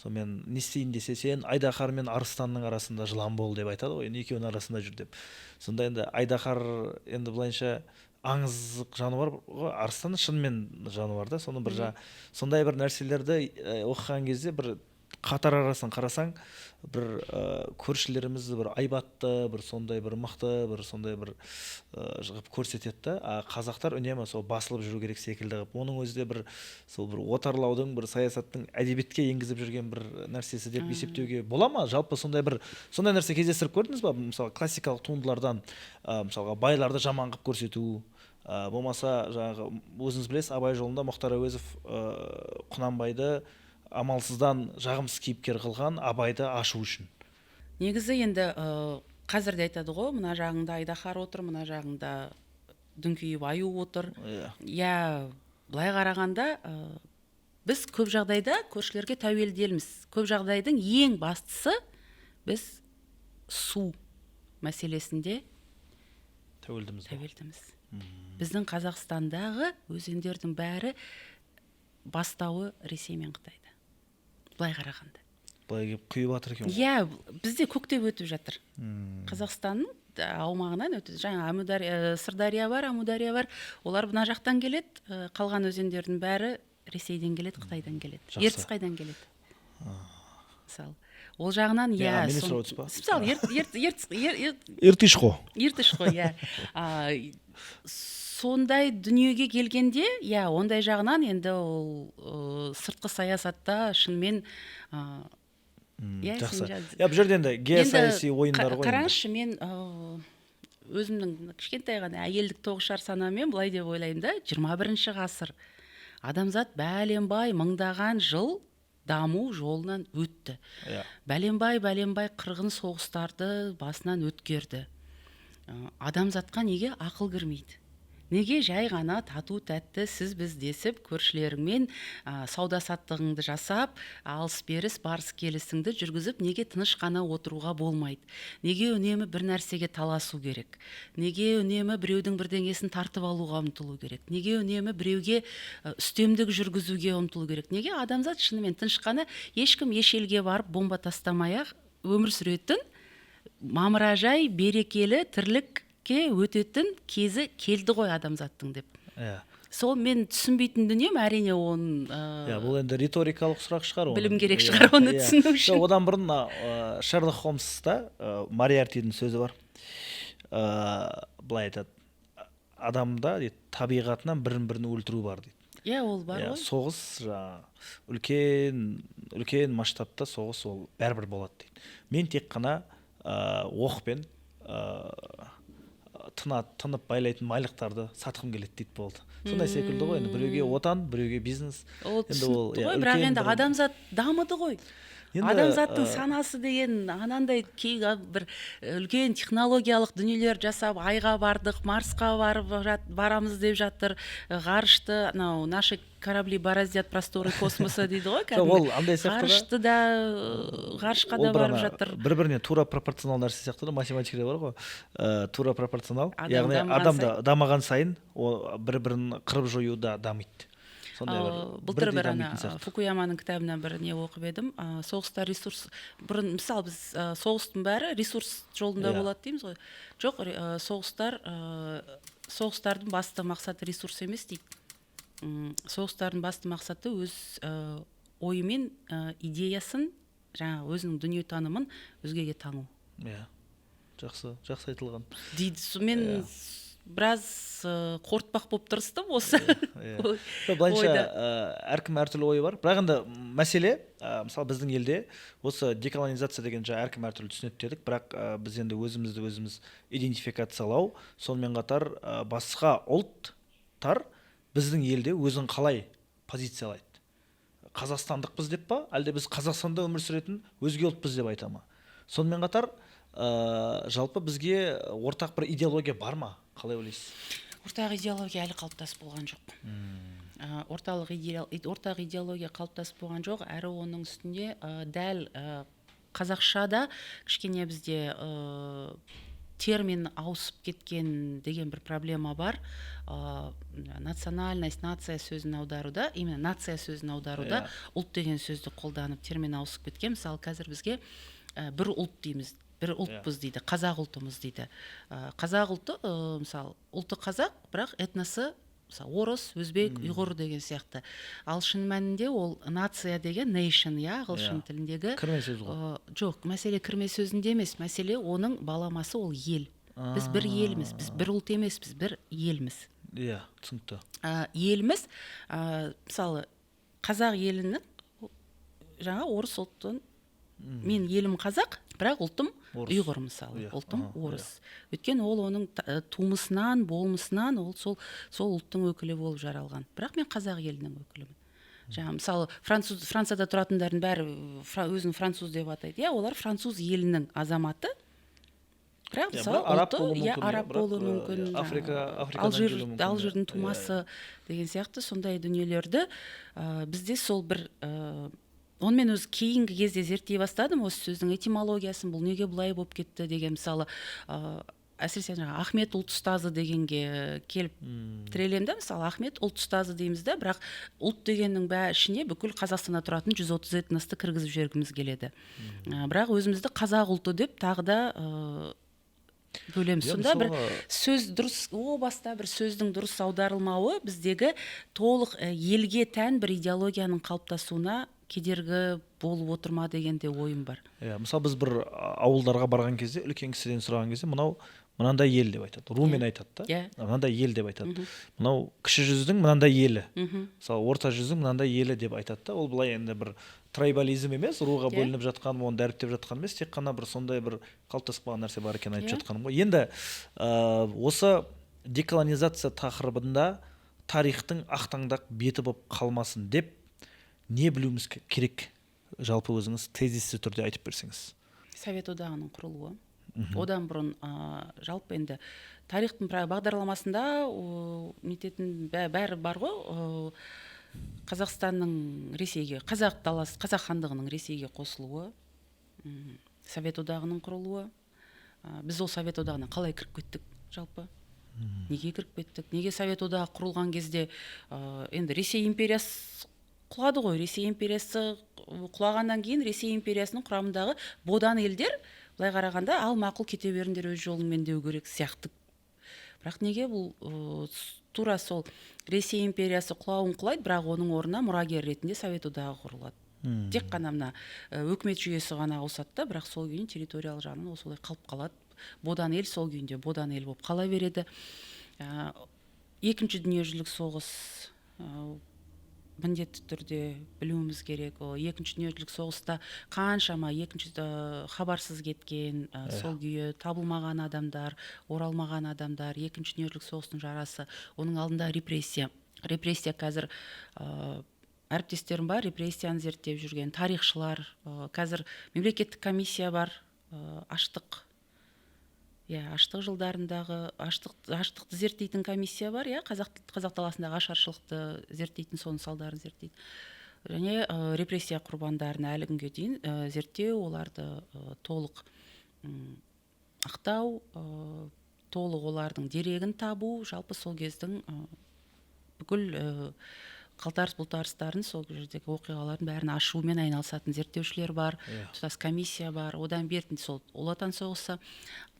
Сонымен не істейін десе, сен Айдаһар мен Арыстанның арасында жылан бол деп айтады ғой, екеуінің арасында жүр деп. Сонда енді Айдаһар енді былайынша аңыздық жануар ғой, Арыстан шынымен жануар да. Соны бір сондай бір нәрселерді оқыған кезде бір қатар арасын қарасаң, бір көршілерімізді бір айбатты, бір сондай бір мықты, бір сондай бір көрсетеді. Қазақтар үнемі сол басылып жүру керек секілді. Оның өзі де бір сол бір отарлаудың, бір саясаттың әдебиетке енгізіп жүрген бір нәрсесі деп есептеуге бола ма? Жалпы сондай нәрсе кездестіріп көрдіңіз ба? Мысалы классикалық туындылардан мысалға байларды жаман қылып көрсету, болмаса жаңағы өзіңіз білесіз, Абай жолында Мұхтар Әуезов Құнанбайды амалсыздан жағымсыз кейіпкер қылған, Абайды ашу үшін. Негізі енді қазір де айтады ғой, мына жағында Айдаһар отыр, мына жағында дүңкиіп аю отыр. Былай қарағанда біз көп жағдайда көршілерге тәуелділміз. Көп жағдайдың ең бастысы біз су мәселесінде тәуелдіміз. Біздің Қазақстандағы өзендердің бәрі бастауы Ресей мен Қытайда. Былай қарағанда. Былай келіп құйып жатыр екен. Иә, бізде көктеп өтіп жатыр. Қазақстанның аумағынан өтеді. Жаңа Сырдария бар, Амудария бар. Олар мына жақтан келеді, қалған өзендердің бәрі Ресейден келеді, Қытайдан келеді. Ертіс қайдан келеді? Мысалы, ол жағынан мысалы Иртыш қой, иә. Сондай дүниеге келгенде, ондай жағынан енді ол сыртқы саясатта шынымен жақсы. Бұл жерде енді геосаяси ойындар ғой. Қараңызшы, мен өзімнің кішкентай ғана әйелдік тоғышар санамен былай деп ойлаймын да, 21 ғасыр адамзат бәленбай мыңдаған жыл даму жолынан өтті. Бәленбай қырғын соғыстарды басынан өткерді. Адамзатқа неге ақыл кірмейді? Неге жай ғана тату тәтті сіз біз десіп, көршілеріңмен сауда саттығыңды жасап, алыс беріс барыс келісіңді жүргізіп, неге тыныш қана отыруға болмайды? Неге үнемі бір нәрсеге таласу керек? Неге үнемі біреудің бірдеңесін тартып алуға ұмтылу керек? Неге үнемі біреуге үстемдік жүргізуге ұмтылу керек? Неге адамзат шынымен тыныш қана ешкім еш елге барып бомба тастамай-ақ өмір сүретін, мамыражай берекелі тірлік өтетін кезі келді ғой адамзаттың деп. Сол мен түсінбейтін дүнием, әрине оның бұл енді риторикалық сұрақ шығар. Білім керек шығар оны түсіну үшін. Одан бұрын Шерлок Холмста Мориартидің сөзі бар. Былай айтады, адамда табиғатынан бірін өлтіру бар дейді. Ол бар ғой. Соғыс үлкен масштабта соғыс ол бәрібір болады дейді. Мен тек қана оқпен тынып байлайтын майлықтарды сатқым келеді дейді болды. Сондай секілді ғой, енді біреуге отан, біреуге бизнес. Ол түсінікті ғой, бірақ енді адамзат дамыды ғой. Адамзаттың санасы деген анандай бір үлкен технологиялық дүниелер жасап, айға бардық, Марсқа барамыз деп жатыр, ғарышты, наши корабли бороздят просторы космоса дейді ғой, ғарышты да, ғарышқа да барып жатыр. Бір-біріне тура пропорционал нәрсе сияқты, математикада бар ғой, тура пропорционал, яғни адам дамаған сайын бір-бірін қырып жою да дамиды. Былтыр бір Фукуяманың кітабынан бір не оқып едім, соғыста ресурс, бұрын мысалы біз соғыстың бәрі ресурс жолында болады дейміз ғой. Жоқ, соғыстардың басты мақсаты ресурс емес дейді. Соғыстардың басты мақсаты өз ойы мен идеясын, жаңа өзінің дүниетанымын өзгеге таңу. Жақсы айтылған. Дейді, мен біраз қорытпақ болып тырыстым осы. Былайша әркім әртүрлі ойы бар. Бірақ енді мәселе, мысалы біздің елде осы деколонизация деген әркім әртүрлі түсінеді дедік, бірақ біз енді өзіміз идентификациялау, сонымен қатар басқа ұлттар біздің елде өзін қалай позициялайды? Қазақстандықпыз деп па, әлде біз Қазақстанда өмір сүретін өзге ұлтпыз деп айта ма? Сонымен қатар жалпы бізге ортақ бір идеология бар ма? Қалай ойлайсыз? Ортақ идеология әлі қалыптасып болған жоқ. Ортақ идеология қалыптасып болған жоқ, әрі оның үстінде дәл қазақшада кішкене бізде термин ауысып кеткен деген бір проблема бар. Национальность, нация сөзін аударуда, именно нация сөзін аударуда ұлт деген сөзді қолданып термин ауысып кеткен. Мысалы, қазір бізге бір ұлт дейміз. Бір ұлтпыз дейді, қазақ ұлтымыз дейді. Қазақ ұлты, мысалы, ұлты қазақ, бірақ этносы орыс, өзбек, ұйғыр деген сияқты. Ал шын мәнінде ол нация деген nation, ағылшын тіліндегі. Кірме сөз ғой. Жоқ, мәселе кірме сөзінде емес, мәселе оның баламасы ол ел. Біз бір елміз, біз бір ұлт емес, біз бір елміз. Түсінікті. Елміз, мысалы, қазақ елінің, жаңа орыс ұлттың, мен елім қазақ, бірақ ұлтым ұйғыр, мысалы, ұлтым орыс. Өйткені ол оның тумысынан, болмысынан сол ұлттың өкілі болып жаралған. Бірақ мен қазақ елінің өкілімін. Жаңа, мысалы, Францияда тұратындардың бәрі өзін француз деп атайды. Олар француз елінің азаматы. Бірақ мысалы, араб болуы мүмкін, Алжирдің тумасы деген сияқты сондай дүниелерді бізде сол бір онымен өзі кейінгі кезде зерттей бастадым осы сөздің этимологиясын, бұл неге бұлай болып кетті деген. Мысалы әсіресе жаңағы Ахмет ұлт ұстазы дегенге келіп тірелем да. Мысалы Ахмет ұлт ұстазы дейміз да, бірақ ұлт дегеннің ішіне бүкіл Қазақстанда тұратын 130 этносты кіргізіп жібергіміз келеді. Бірақ өзімізді қазақ ұлты деп тағы да бөлеміз. Сонда бір сөз дұрыс, о баста бір сөздің дұрыс аударылмауы біздегі толық елге тән бір идеологияның қалыптасуына кедергі болып отыр ма деген де ойым бар. Мысалы біз бір ауылдарға барған кезде, үлкен кісіден сұраған кезде, мынандай ел деп айтады. Румен айтады да. Мынандай ел деп айтады. Мынау кіші жүздің мынандай елі. Мысалы орта жүздің мынандай елі деп айтады да. Ол былай енді бір трайбализм емес, руға бөлініп жатқан, оны дәріптеп жатқан емес, тек қана бір сондай бір қалыптасып қалған нәрсе бар екен айтып жатқаным ғой. Енді осы деколонизация тақырыбында тарихтың ақтаңдақ беті болып қалмасын деп не білуіміз керек? Жалпы өзіңіз тезисті түрде айтып берсеңіз. Совет одағының құрылуы. Одан бұрын жалпы енді тарихтың бағдарламасында нететін бәрі бар ғой. Қазақстанның Ресейге, қазақ хандығының Ресейге қосылуы, Совет одағының құрылуы. Біз ол Совет одағына қалай кіріп кеттік жалпы? Неге кіріп кеттік? Неге Совет одағы құрылған кезде енді Ресей империясы құлады ғой. Ресей империясы құлағаннан кейін Ресей империясының құрамындағы бодан елдер былай қарағанда ал мақұл кете беріңдер өз жолыңмен деу керек сияқты. Бірақ неге бұл тура сол Ресей империясы құлауын құлайды, бірақ оның орнына мұрагер ретінде Совет одағы құрылады. Тек қана мына өкімет жүйесі ғана ауысады да, бірақ сол күйін территориялық жағынан осылай қалып қалады. Бодан ел сол күйінде бодан ел болып қала береді. Екінші дүниежүзілік соғыс міндетті түрде білуіміз керек. Екінші дүниежүзілік соғыста қаншама хабарсыз кеткен, сол күйі табылмаған адамдар, оралмаған адамдар, екінші дүниежүзілік соғыстың жарасы, оның алдында репрессия. Репрессия қазір әріптестерім бар, репрессияны зерттеп жүрген тарихшылар, қазір мемлекеттік комиссия бар, аштық жылдарындағы аштықты зерттейтін комиссия бар, қазақ даласындағы ашаршылықты зерттейтін, соның салдарын зерттейтін. Және репрессия құрбандарын әлі күнге дейін зерттеу, оларды толық ақтау, толық олардың дерегін табу, жалпы сол кездің бүкіл қалтарыс бұлтарыстарын, сол жердегі оқиғалардың бәрін ашумен айналысатын зерттеушілер бар, тұтас комиссия бар. Одан бертін сол Ұлы Отан соғысы,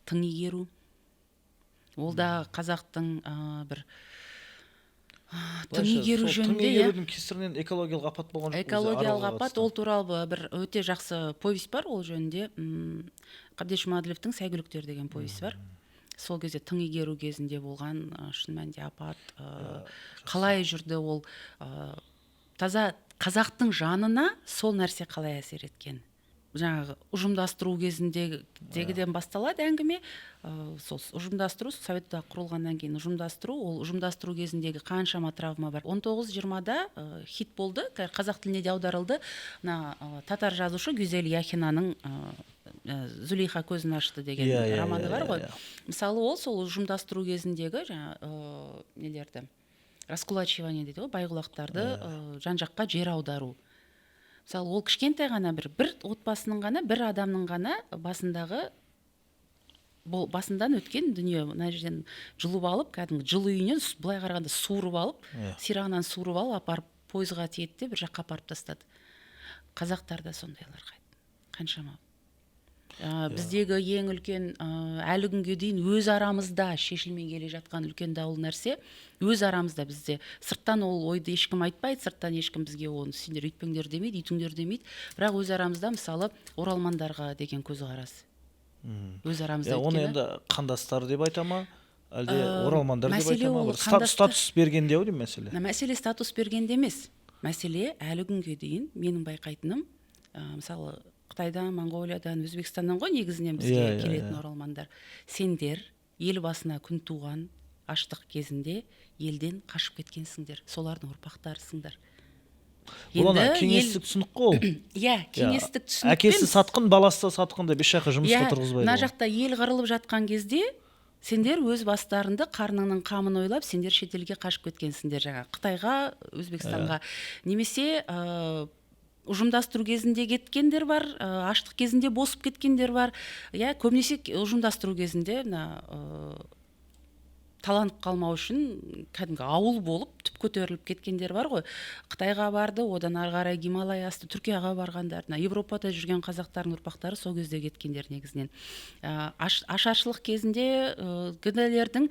тың игеру. Ол да қазақтың бір тың игеру жөнінде. Тың игерудің кесірінен экологиялық апат болған жоқ. Экологиялық апат, ол туралы бір өте жақсы повесть бар, ол жөнінде Қабдеш Жұмаділовтің Сәйгүліктер деген повесть бар. Сол кезде тың игеру кезінде болған шын мәнінде апат, қалай жүрді ол, таза қазақтың жанына сол нәрсе қалай әсер еткен. Жаңағы ұжымдастыру кезіндегіден басталады әңгіме. Сол ұжымдастыру, Совет одағы құрылғаннан кейін ұжымдастыру, ол ұжымдастыру кезіндегі қаншама травма бар. 19-20-да хит болды, қазақ тіліне де аударылды. Татар жазушы Гюзель Яхинаның Зулейха көзін ашты деген романы бар ғой. Мысалы ол сол ұжымдастыру кезіндегі нелерді, раскулачивание дейді ғой, байғұлақтарды жан-жаққа жер аудару. Мысалы ол кішкентай ғана бір отбасының ғана, бір адамның ғана басындан өткен дүние, мына жерден жұлып алып, кәдімгі жылы үйінен былай қарағанда суырып алып, сирағынан суырып алып, апарып пойызға тиеді де бір жаққа апарып тастады. Қазақтарда сондайлар қаншама. Біздегі ең үлкен әлі күнге дейін өз арамызда шешілмей келе жатқан үлкен даулы нәрсе, өз арамызда бізде. Сырттан ол ойды ешкім айтпайды, сырттан ешкім бізге оны сендер үйтпеңдер демейді, үйтіңдер демейді, бірақ өз арамызда мысалы оралмандарға деген көзқарас. Өз арамызда оны енді қандастар деп айта ма, әлде оралмандар деп айта ма? Статус бергенде ау деймін мәселе. Мәселе статус бергенде емес. Мәселе әлі күнге дейін менің байқайтыным, мысалы Қытайдан, Монғолиядан, Өзбекстаннан ғой негізінен бізге келетін оралмандар. Сендер ел басына күн туған аштық кезінде елден қашып кеткенсіңдер, солардың ұрпақтарысыңдар. Бұл кеңестік түсінік қой. Кеңестік түсінік. Әкесі сатқын, баласы сатқын деп еш жаққа жұмысқа тұрғызбайды. Мына жақта ел қырылып жатқан кезде сендер өз бастарыңды қарныңның қамын ойлап, сендер шетелге қашып кеткенсіңдер, жаңа Қытайға, Өзбекстанға, немесе ұжымдастыру кезінде кеткендер бар, аштық кезінде босып кеткендер бар. Иә, көбінесе ұжымдастыру кезінде таланып қалмау үшін кәдімгі ауыл болып түп көтеріліп кеткендер бар ғой. Қытайға барды, одан ары қарай Гималай асты, Түркияға барғандар, Европада жүрген қазақтардың ұрпақтары сол кезде кеткендер негізінен. Ашаршылық кезінде гдрлердің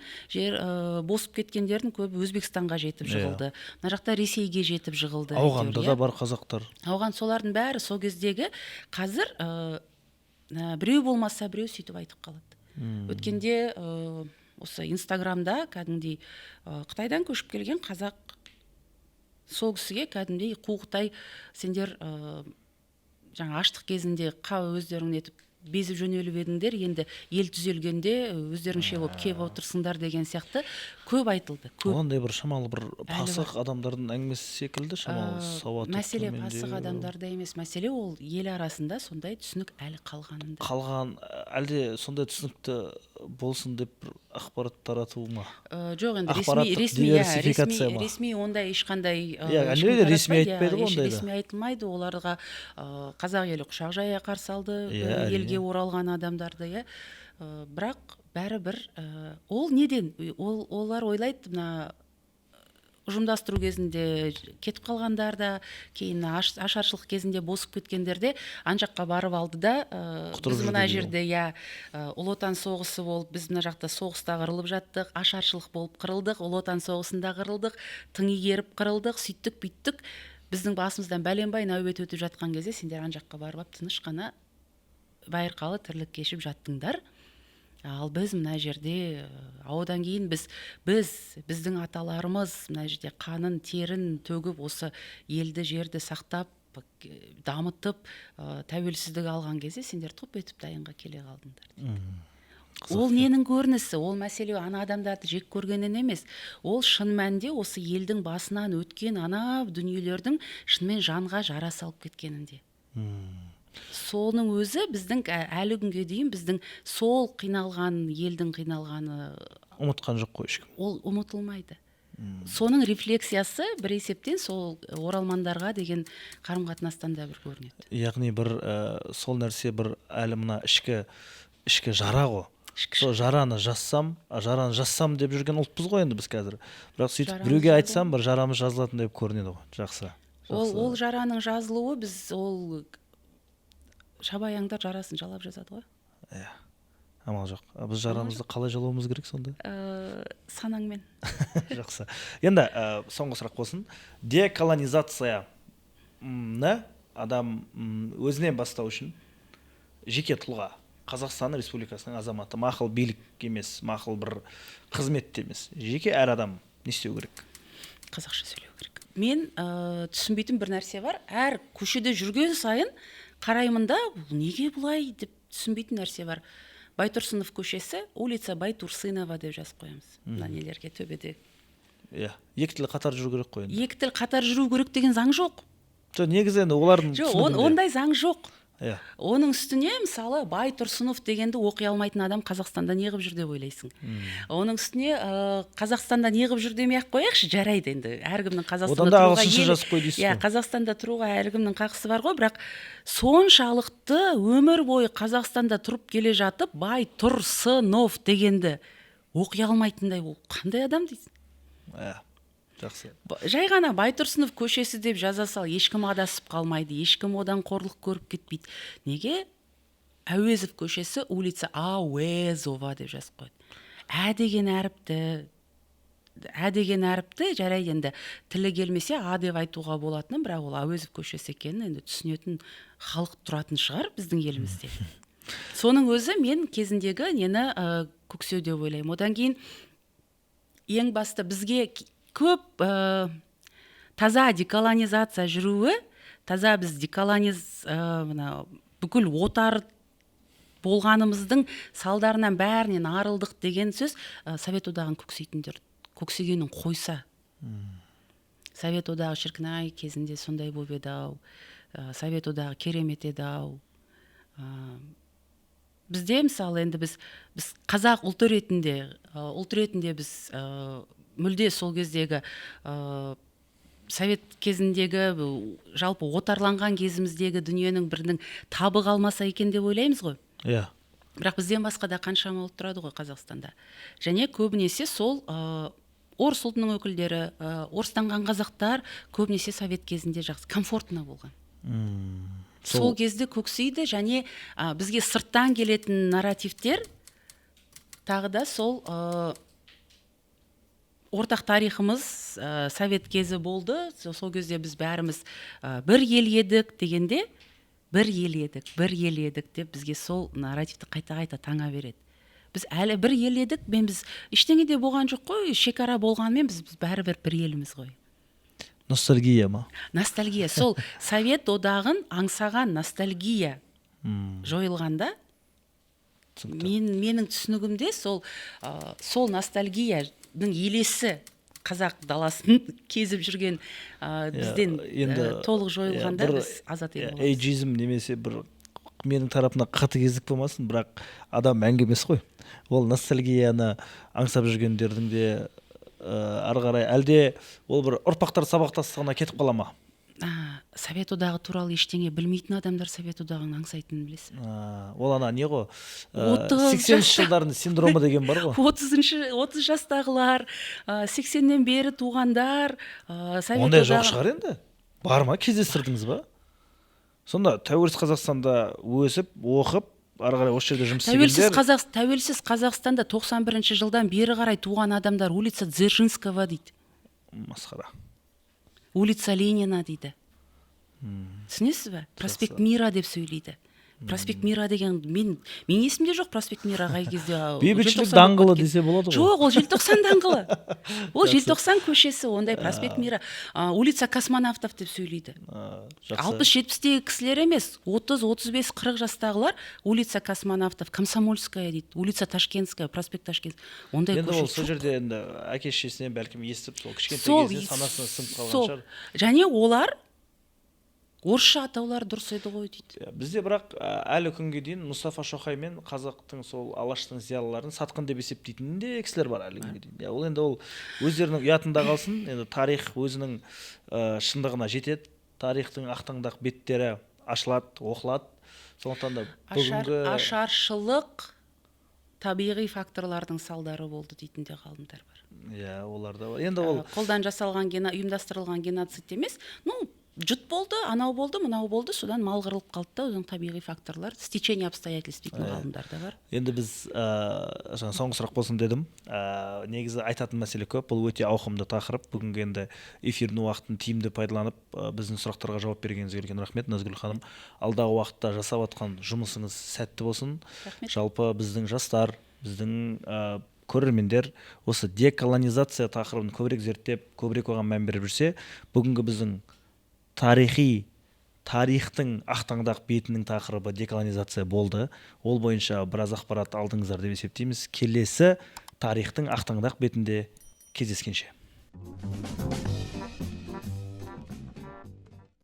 босып кеткендердің көбі Өзбекстанға жетіп жығылды. Мына жақта Ресейге жетіп жығылды. Ауғанда да бар қазақтар. Ауған, солардың бәрі сол кездегі. Қазір біреу болмаса біреу сөйтіп айтып қалады. Өткенде осы Инстаграмда кәдімгідей Қытайдан көшіп келген қазақ сол кісіге кәдімгідей қуықтай сендер жаңа аштық кезінде өздерің нетіп безіп жөнеліп едіңдер, енді ел түзелгенде өздеріңше болып кеп отырсыңдар деген сияқты көп айтылды. Ондай бір шамалы бір пасық адамдардың әңгімесі секілді, шамалы сауаты. Мәселе пасық адамдарда емес, мәселе ол ел арасында сондай түсінік әлі қалғанында. Қалған, әлде сондай түсінікті болсын деп бір ақпарат тарату ма? Жоқ, енді ресми ондай ешқандай ресми айтпайды ғой ондайды. Ресми айтылмайды, оларға қазақ елі құшақ жая қарсы алды, елге оралған адамдарды, бірақ бәрібір ол неден? Олар ойлайды, мына ұжымдастыру кезінде кетіп қалғандар да, кейін ашаршылық кезінде босып кеткендерде анжаққа барып алды да, біз мына жерде Ұлы Отан соғысы болып, біз мына жақта соғыста қырылып жаттық, ашаршылық болып қырылдық, Ұлы Отан соғысында қырылдық, тың игеріп қырылдық, сөйттік, бүйттік, біздің басымыздан бәленбай нәубет өтіп жатқан кезде сендер анжаққа барып тыныш қана байырқалы тірлік кешіп жаттыңдар. Ал біз мына жерде одан кейін біздің аталарымыз мына жерде қанын, терін төгіп осы елді жерді сақтап, дамытып, тәуелсіздік алған кезде сендер топ етіп дайынға келе қалдыңдар. Ол ненің көрінісі? Ол мәселе ана адамдарды жек көргенін емес. Ол шын мәнінде осы елдің басынан өткен ана дүниелердің шынымен жанға жара салып кеткенінде. Соның өзі біздің әлі күнге дейін біздің сол қиналған елдің қиналғаны ұмытқан жоқ қой ешкім. Ол ұмытылмайды. Соның рефлексиясы бір есептен сол оралмандарға деген қарым-қатынастан да бір көрінеді. Яғни бір сол нәрсе бір әлі мына ішкі жара ғой. Сол жараны жазсам деп жүрген ұлтпыз ғой енді біз қазір. Бірақ сөйтіп біреуге айтсам бір жарамыз жазылатын деп көрінеді ғой. Жақсы. Ол жараның жазылуы біз ол шабаяңдар жарасын жалап жазады ғой. Амал жоқ. Біз жарамызды қалай жалауымыз керек сонда? Санаңмен. Жақсы. Енді соңғы сұрақ болсын. Деколонизацияны адам өзінен бастау үшін жеке тұлға, Қазақстан Республикасының азаматы, мақұл билік емес, мақұл бір қызметте емес, жеке әр адам не істеу керек? Қазақша сөйлеу керек. Мен түсінбейтін бір нәрсе бар. Әр көшеде жүрген сайын қараймын да, неге бұлай деп түсінбейтін нәрсе бар. Байтұрсынов көшесі, улица Байтурсынова деп жазып қоямыз. Мына нелерге төбеде. Екі тіл қатар жүру керек қой. Екі тіл қатар жүру керек деген заң жоқ. Жоқ, негізі енді олардың түсінігінде. Ондай заң жоқ. Оның үстіне мысалы Байтұрсынов дегенді оқи алмайтын адам Қазақстанда не қылып жүр деп ойлайсың. Оның үстіне Қазақстанда не қылып жүр демей-ақ қояқшы, жарайды енді. Әркімнің Қазақстанда тұруға жазып қой дейсіз ғой. Қазақстанда тұруға әркімнің қақысы бар ғой, бірақ соншалықты өмір бойы Қазақстанда тұрып келе жатып Байтұрсынов дегенді оқи алмайтындай ол қандай адам дейсің? Жақсы. Жай ғана Байтұрсынов көшесі деп жаза сал, ешкім адасып қалмайды, ешкім одан қорлық көріп кетпейді. Неге? Әуезов көшесі, улица Ауезова деп жазып қойды. Деген әріпті жарайды енді тілі келмесе деп айтуға болатыны, бірақ ол Әуезов көшесі екенін енді түсінетін халық тұратын шығар біздің елімізде. Соның өзі мен кезіндегі нені көксеу деп ойлаймын. Одан кейін ең басты бізге көп таза деколонизация жүруі, таза біз бүкіл отар болғанымыздың салдарынан бәрінен арылдық деген сөз Совет одағын көксегенін қойса. Совет одағы шіркін-ай кезінде сондай болып еді-ау, Совет одағы керемет еді-ау. Бізде мысалы енді біз қазақ ұлт ретінде біз мүлде сол кездегі совет кезіндегі жалпы отарланған кезіміздегі дүниенің бірінің табы қалмаса екен деп ойлаймыз ғой. Иә. Бірақ бізден басқа да қаншама ұлт тұрады ғой Қазақстанда. Және көбінесе сол орыс ұлтының өкілдері, орыстанған қазақтар көбінесе совет кезінде жақсы комфортно болған. Сол кезде көксейді, және бізге сырттан келетін нарративтер тағы да сол ортақ тарихымыз совет кезі болды. Сол кезде біз бәріміз бір ел едік дегенде, бір ел едік деп бізге сол нарративті қайта таңа береді. Біз әлі бір ел едік, біз ештеңе де болған жоқ қой, шекара болғанмен біз бәрібір бір еліміз ғой. Ностальгия ма? Ностальгия. Сол совет одағын аңсаған ностальгия жойылғанда, менің түсінігімде сол ностальгияның елесі қазақ даласын кезіп жүрген бізден толық жойылғанда біз азат ел боламыз. Эйджизм немесе бір менің тарапымнан қатыгездік болмасын, бірақ адам мәңгі емес қой. Ол ностальгияны аңсап жүргендердің де ары қарай әлде ол бір ұрпақтар сабақтастығына кетіп қала ма? Совет одағы туралы ештеңе білмейтін адамдар совет одағын аңсайтынын білесің. Ол не ғой? 80-ші жылдардың синдромы деген бар ғой. 30 жастағылар, 80-нен бері туғандар, совет одағы. Ондай жоқ шығар енді. Бар ма? Кездестірдіңіз ба? Сонда тәуелсіз Қазақстанда өсіп, оқып, ары қарай осы жерде жұмыс істегендер. Тәуелсіз Қазақстанда 91-ші жылдан бері қарай туған адамдар улица Дзержинского дейді. Масқара. Улица Ленина дейді. Түсінесіз бе? Проспект Мира деп сөйлейді. Проспект Мира деген мен есімде жоқ проспект Мира қай кезде. Бейбітшілік даңғылы десе болады ғой. Жоқ, ол желтоқсан даңғылы. Ол желтоқсан көшесі, ондай проспект Мира. Улица космонавтов деп сөйлейді. 60-70-тегі кісілер емес, 30-35-40 жастағылар улица космонавтов, Комсомольская дейді, улица Ташкентская, проспект Ташкент. Ондай көше жоқ. Енді ол сол жерде енді әке-шешесінен бәлкім естіп, сол кішкентай кезде санасына сіңіп қалған шығар. Және олар орысша атаулар дұрыс еді ғой дейді. Бізде бірақ әлі күнге дейін Мұстафа Шоқай мен қазақтың сол алаштың зиялыларын сатқын деп есептейтін де кісілер бар әлі күнге дейін. Ол енді ол өздерінің ұятында қалсын. Енді тарих өзінің шындығына жетеді. Тарихтың ақтаңдақ беттері ашылады, оқылады. Сондықтан да бүгінгі ашаршылық табиғи факторлардың салдары болды дейтін де ғалымдар бар. Иә, олар да бар. Енді ол қолдан жасалған ұйымдастырылған геноцид емес. Жұт болды, анау болды, мынау болды, содан мал қырылып қалды да, одан табиғи факторлар, стечение обстоятельств дейтін ғалымдар да бар. Енді біз соңғы сұрақ болсын дедім. Негізі айтатын мәселе көп, бұл өте ауқымды тақырып. Бүгінгі енді эфирдің уақытын тиімді пайдаланып, біздің сұрақтарға жауап бергеніңізге үлкен рахмет, Назгүл ханым. Алдағы уақытта жасап жатқан жұмысыңыз сәтті болсын. Жалпы біздің жастар, біздің көрермендер осы деколонизация тақырыбын көбірек зерттеп, көбірек оған мән беріп жүрсе, бүгінгі біздің тарихтың ақтаңдақ бетінің тақырыбы деколонизация болды. Ол бойынша біраз ақпарат алдыңыздар деп есептейміз. Келесі тарихтың ақтаңдақ бетінде кездескенше.